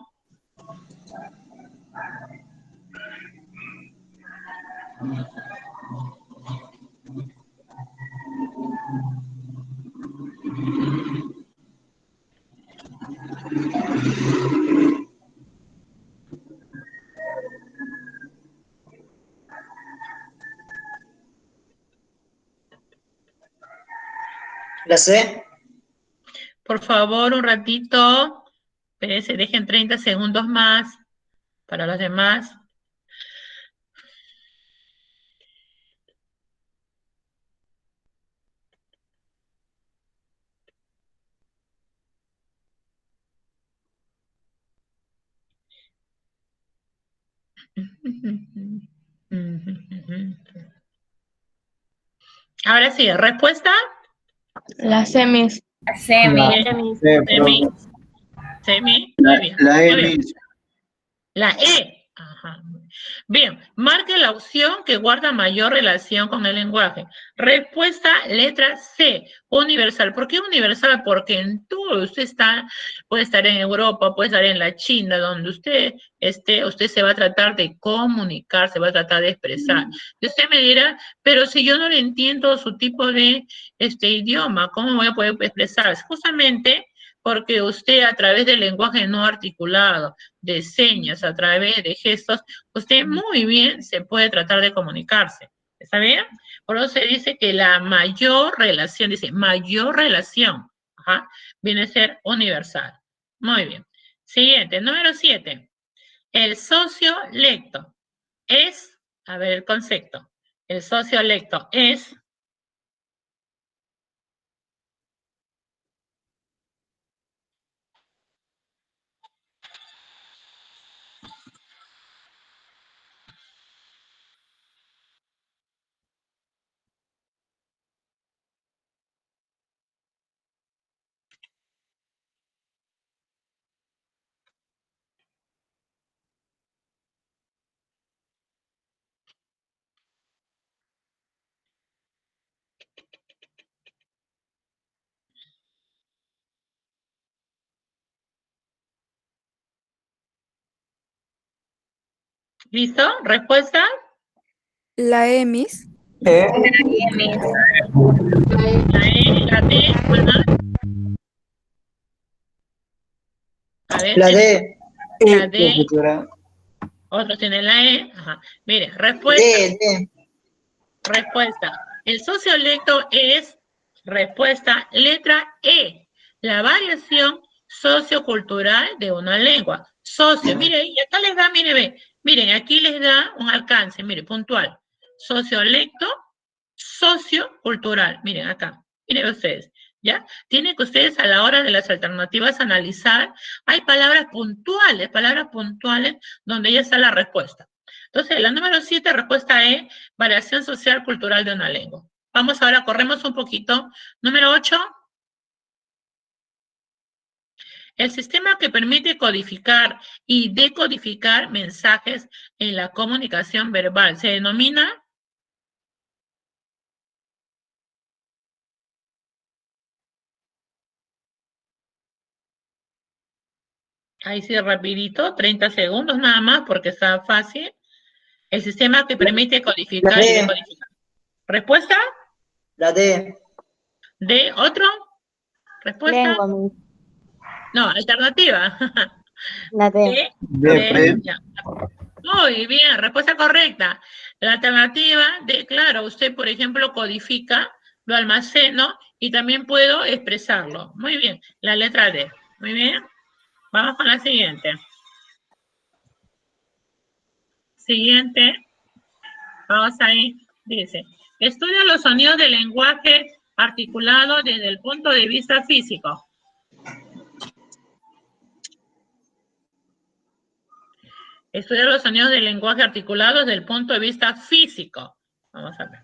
La C. Por favor, un ratito. Espérense, dejen 30 segundos más para los demás. Ahora sí, respuesta. La C, Miss. Semi, muy bien. La E, Muy bien. Miss. La E. Ajá. Bien, marque la opción que guarda mayor relación con el lenguaje. Respuesta, letra C, universal. ¿Por qué universal? Porque en todo usted está, puede estar en Europa, puede estar en la China, donde usted esté, usted se va a tratar de comunicar, se va a tratar de expresar. Y usted me dirá, pero si yo no le entiendo su tipo de idioma, ¿cómo voy a poder expresarse? Justamente porque usted a través del lenguaje no articulado, de señas, a través de gestos, usted muy bien se puede tratar de comunicarse. ¿Está bien? Por eso se dice que la mayor relación, dice mayor relación, ajá, viene a ser universal. Muy bien. Siguiente, número 7. El sociolecto es, a ver el concepto, el sociolecto es ¿Listo? ¿Respuesta? La E, Miss. La E, la D, ¿cuál más? A ver, La D. la D, Profesora. otros tienen la E. Ajá. Mire, respuesta. D. Respuesta. El sociolecto es, respuesta, letra E. La variación sociocultural de una lengua. Socio, mire, y acá les da, mire, ve, miren, aquí les da un alcance, mire, puntual. Sociolecto, sociocultural. Miren acá, miren ustedes, ¿ya? Tienen que ustedes a la hora de las alternativas analizar, hay palabras puntuales donde ya está la respuesta. Entonces, la número 7, respuesta E, variación social cultural de una lengua. Vamos ahora, corremos un poquito. Número 8. El sistema que permite codificar y decodificar mensajes en la comunicación verbal se denomina... Ahí sí, rapidito, 30 segundos nada más, porque está fácil. El sistema que permite codificar y decodificar. ¿Respuesta? La D. ¿De otro? ¿Respuesta? Lengua, Miss. No, alternativa. La D. Ya. Muy bien, respuesta correcta. La alternativa de, claro, usted, por ejemplo, codifica, lo almaceno y también puedo expresarlo. Muy bien, la letra D. Muy bien. Vamos con la siguiente. Siguiente. Vamos ahí. Dice, estudia los sonidos del lenguaje articulado desde el punto de vista físico. Estudia los sonidos del lenguaje articulado desde el punto de vista físico. Vamos a ver.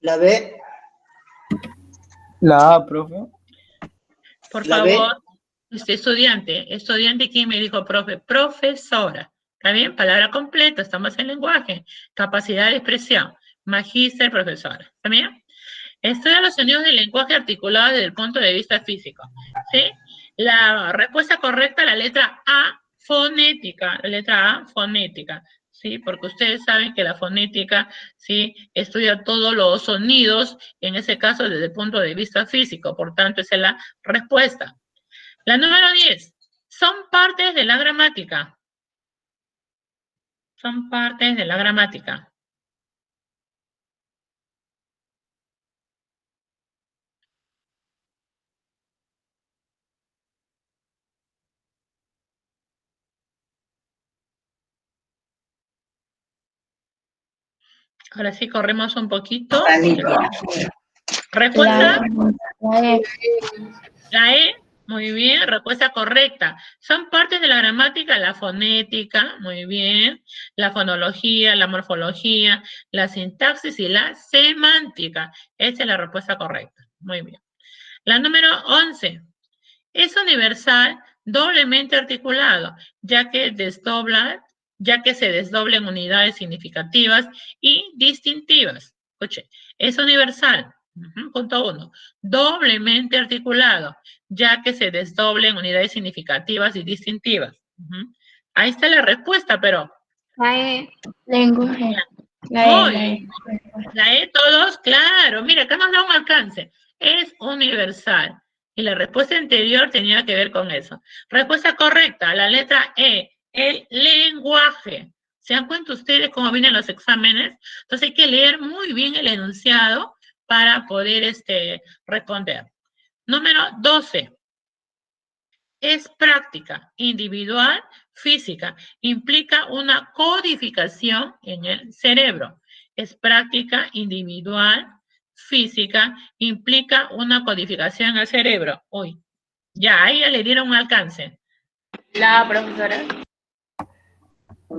La B. La A, profe. Por La B. favor, estudiante, ¿quién me dijo, profe? Profesora. ¿Está bien? Palabra completa, estamos en lenguaje. Capacidad de expresión. Magíster, profesora. ¿Está bien? Estudia los sonidos del lenguaje articulado desde el punto de vista físico. ¿Sí? La respuesta correcta, la letra A, fonética. La letra A, fonética. ¿Sí? Porque ustedes saben que la fonética, ¿sí? Estudia todos los sonidos, en ese caso desde el punto de vista físico. Por tanto, esa es la respuesta. La número 10. Son partes de la gramática. Son partes de la gramática. Ahora sí, corremos un poquito. ¿Respuesta? La E. La E, muy bien, respuesta correcta. Son partes de la gramática, la fonética, muy bien, la fonología, la morfología, la sintaxis y la semántica. Esa es la respuesta correcta, muy bien. La número 11. Es universal, doblemente articulado, ya que se desdobla en unidades significativas y distintivas. Escuche, es universal. Punto 1. Doblemente articulado, ya que se desdoble en unidades significativas y distintivas. Ahí está la respuesta, pero... La E. Lenguaje. La E todos, claro. Mira, acá nos da un alcance. Es universal. Y la respuesta anterior tenía que ver con eso. Respuesta correcta, la letra E, el lenguaje. ¿Se dan cuenta ustedes cómo vienen los exámenes? Entonces hay que leer muy bien el enunciado para poder responder. Número 12. Es práctica individual, física. Implica una codificación en el cerebro. Es práctica individual, física. Implica una codificación en el cerebro. Uy, ya, ahí ya le dieron un alcance. La profesora.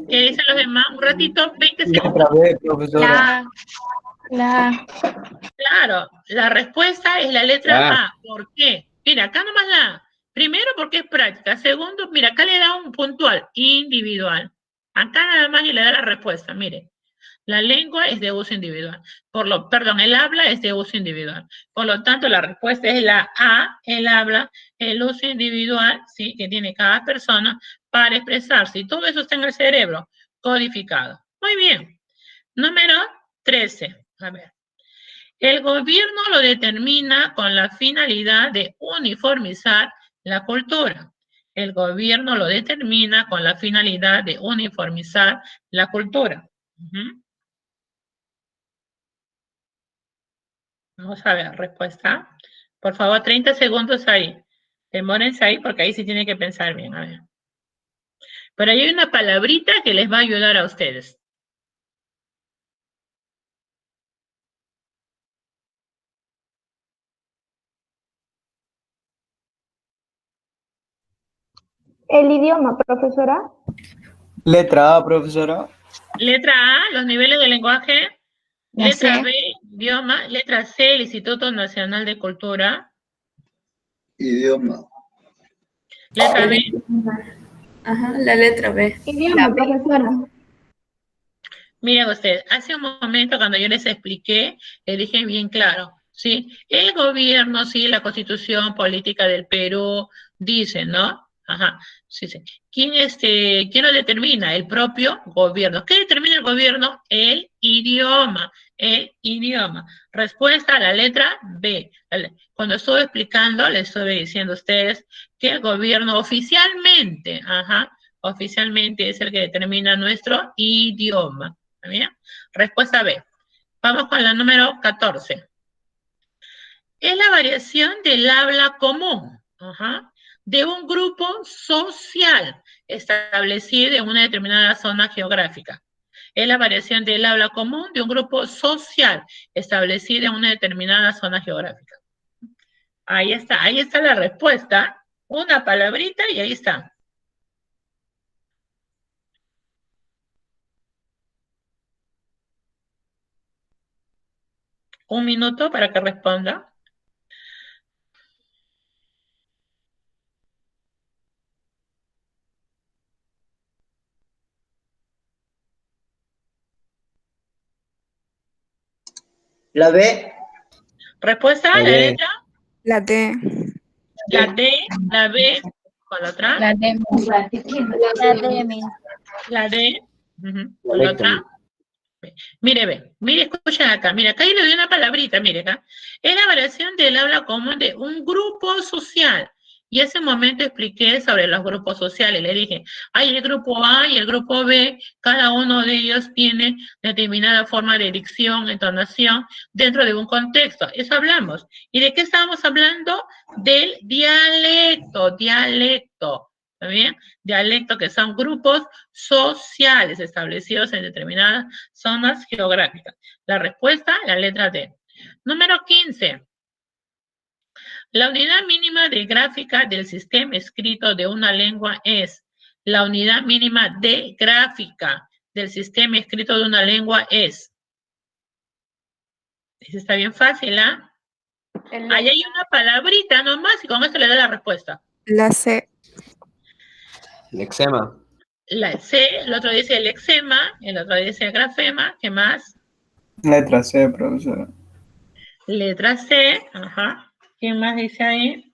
¿Qué dicen los demás? Un ratito, 20 segundos. Letra B, profesora. La A. Claro, la respuesta es la letra A. ¿Por qué? Mira, acá nomás la A. Primero, porque es práctica. Segundo, mira, acá le da un puntual, individual. Acá nada más y le da la respuesta, mire. La lengua es de uso individual. El habla es de uso individual. Por lo tanto, la respuesta es la A, el habla, el uso individual, ¿sí? Que tiene cada persona para expresarse. Y todo eso está en el cerebro, codificado. Muy bien. Número 13. A ver. El gobierno lo determina con la finalidad de uniformizar la cultura. El gobierno lo determina con la finalidad de uniformizar la cultura. Vamos a ver, respuesta. Por favor, 30 segundos ahí. Demórense ahí porque ahí sí tienen que pensar bien. A ver. Pero ahí hay una palabrita que les va a ayudar a ustedes. El idioma, profesora. Letra A, profesora. Letra A, los niveles de lenguaje. La Letra C. B, idioma. Letra C, el Instituto Nacional de Cultura. Idioma. Letra B. Ajá, la letra B. Idioma, profesora. Miren ustedes, hace un momento cuando yo les expliqué, les dije bien claro, ¿sí? El gobierno, sí, la Constitución Política del Perú dice, ¿no? Ajá, sí, sí. ¿Quién lo determina? El propio gobierno. ¿Qué determina el gobierno? El idioma, el idioma. Respuesta a la letra B. Cuando estuve explicando, les estuve diciendo a ustedes que el gobierno oficialmente, oficialmente es el que determina nuestro idioma. ¿Está bien? Respuesta B. Vamos con la número 14. Es la variación del habla común de un grupo social establecido en una determinada zona geográfica. Es la variación del habla común de un grupo social establecido en una determinada zona geográfica. Ahí está la respuesta. Una palabrita y ahí está. Un minuto para que responda. La B. Respuesta, la letra. La D. La D, la B, con la otra. La D. La D, mi. La D, con la otra. Mire, escuchen acá. Mire, acá yo le doy una palabrita, mire acá. Es la variación del habla común de un grupo social. Y ese momento expliqué sobre los grupos sociales. Le dije, hay el grupo A y el grupo B. Cada uno de ellos tiene determinada forma de dicción, entonación, dentro de un contexto. Eso hablamos. ¿Y de qué estábamos hablando? Del dialecto, ¿está bien? Dialecto, que son grupos sociales establecidos en determinadas zonas geográficas. La respuesta, la letra D. Número 15. La unidad mínima de gráfica del sistema escrito de una lengua es. La unidad mínima de gráfica del sistema escrito de una lengua es. Eso está bien fácil, ¿ah? Ahí hay una palabrita nomás y con esto le da la respuesta. La C. Lexema. La C, el otro dice el lexema, el otro dice el grafema. ¿Qué más? Letra C, profesora. Letra C, ¿Quién más dice ahí?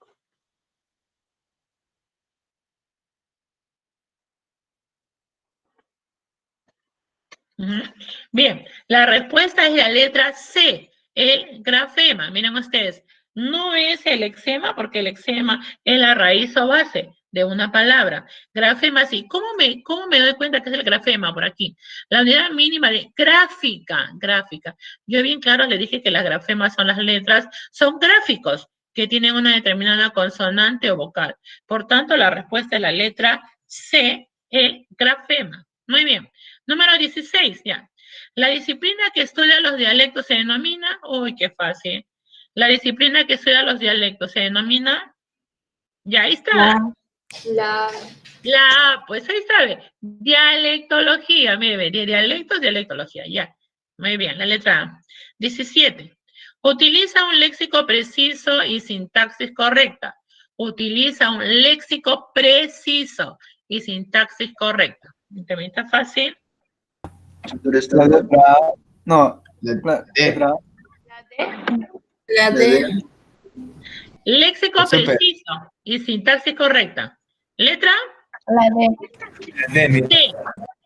Bien, la respuesta es la letra C, el grafema. Miren ustedes, no es el lexema porque el lexema es la raíz o base de una palabra. Grafema sí. ¿Cómo me doy cuenta que es el grafema por aquí? La unidad mínima de gráfica. Yo bien claro le dije que las grafemas son las letras, son gráficos que tienen una determinada consonante o vocal. Por tanto, la respuesta es la letra C, el grafema. Muy bien. Número 16, ya. La disciplina que estudia los dialectos se denomina, uy, qué fácil. La disciplina que estudia los dialectos se denomina, ya, ahí está. Pues ahí está, dialectología, mire, dialectos, dialectología, ya. Muy bien, la letra A. 17. Utiliza un léxico preciso y sintaxis correcta. utiliza un léxico preciso y sintaxis correcta. También está fácil. La letra A. No, la letra A. La D. Léxico Súper. preciso y sintaxis correcta. Letra La D. D.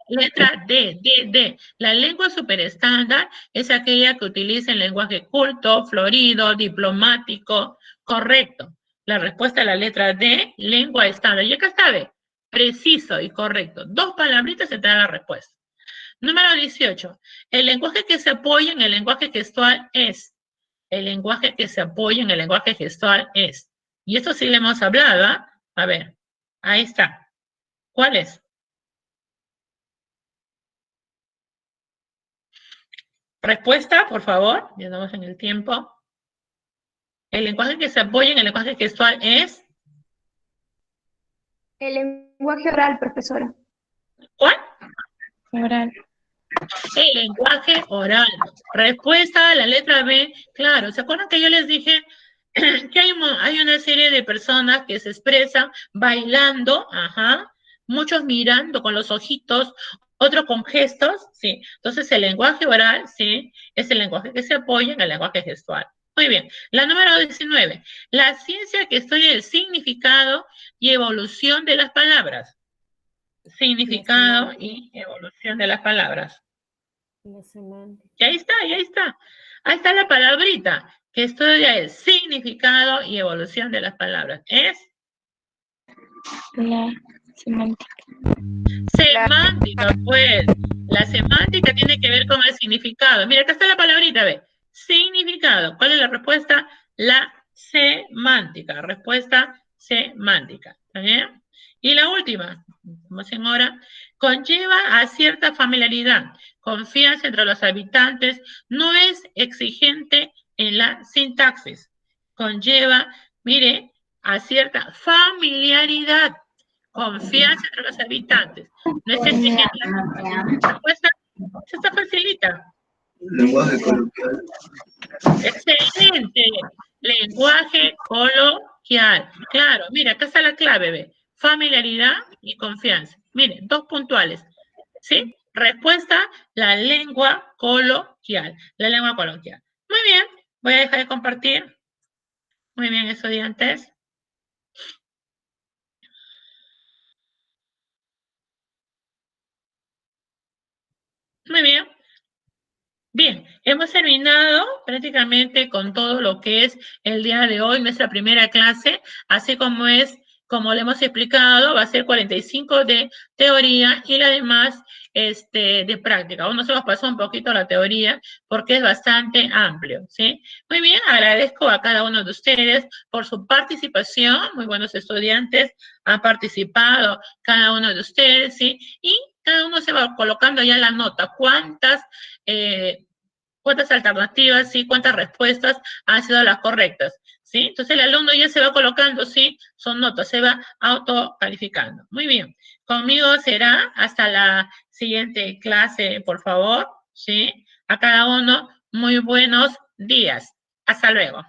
Letra D. La lengua superestándar es aquella que utiliza el lenguaje culto, florido, diplomático, correcto. La respuesta a la letra D, lengua estándar. Y acá está B, preciso y correcto. 2 palabritas se te da la respuesta. Número 18. El lenguaje que se apoya en el lenguaje gestual es. El lenguaje que se apoya en el lenguaje gestual es. Y esto sí le hemos hablado, ¿ah? A ver, ahí está. ¿Cuál es? Respuesta, por favor. Ya estamos en el tiempo. El lenguaje que se apoya en el lenguaje gestual es. El lenguaje oral, profesora. ¿Cuál? Oral. El lenguaje oral. Respuesta a la letra B. Claro, ¿se acuerdan que yo les dije que hay una serie de personas que se expresan bailando, ajá, muchos mirando con los ojitos, otros con gestos, sí. Entonces el lenguaje oral, sí, es el lenguaje que se apoya en el lenguaje gestual. Muy bien. La número 19. La ciencia que estudia el significado y evolución de las palabras. Significado y evolución de las palabras. Y ahí está, y ahí está. Ahí está la palabrita que estudia el significado y evolución de las palabras. Es La semántica. semántica, pues. La semántica tiene que ver con el significado. Mira, acá está la palabrita, ve. Significado. ¿Cuál es la respuesta? La semántica. Respuesta semántica. ¿Está bien? Y la última, estamos en hora, conlleva a cierta familiaridad, confianza entre los habitantes, no es exigente en la sintaxis. Conlleva, mire, a cierta familiaridad, confianza entre los habitantes, no es exigente en la sintaxis. La respuesta está facilita. Lenguaje coloquial. Excelente. Lenguaje coloquial. Claro, mira, acá está la clave, ve. Familiaridad y confianza. Miren, 2 puntuales. ¿Sí? Respuesta, la lengua coloquial. La lengua coloquial. Muy bien. Voy a dejar de compartir. Muy bien, estudiantes. Muy bien. Bien, hemos terminado prácticamente con todo lo que es el día de hoy, nuestra primera clase, así como como le hemos explicado, va a ser 45 de teoría y la demás de práctica. Aún nos hemos pasado un poquito la teoría porque es bastante amplio, ¿sí? Muy bien, agradezco a cada uno de ustedes por su participación, muy buenos estudiantes han participado, cada uno de ustedes, ¿sí? Y cada uno se va colocando ya la nota, cuántas alternativas, ¿sí? Cuántas respuestas han sido las correctas, ¿sí? Entonces el alumno ya se va colocando, ¿sí? Son notas, se va autocalificando. Muy bien. Conmigo será hasta la siguiente clase, por favor, ¿sí? A cada uno, muy buenos días. Hasta luego.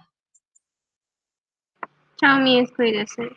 Chao, mi cuídese.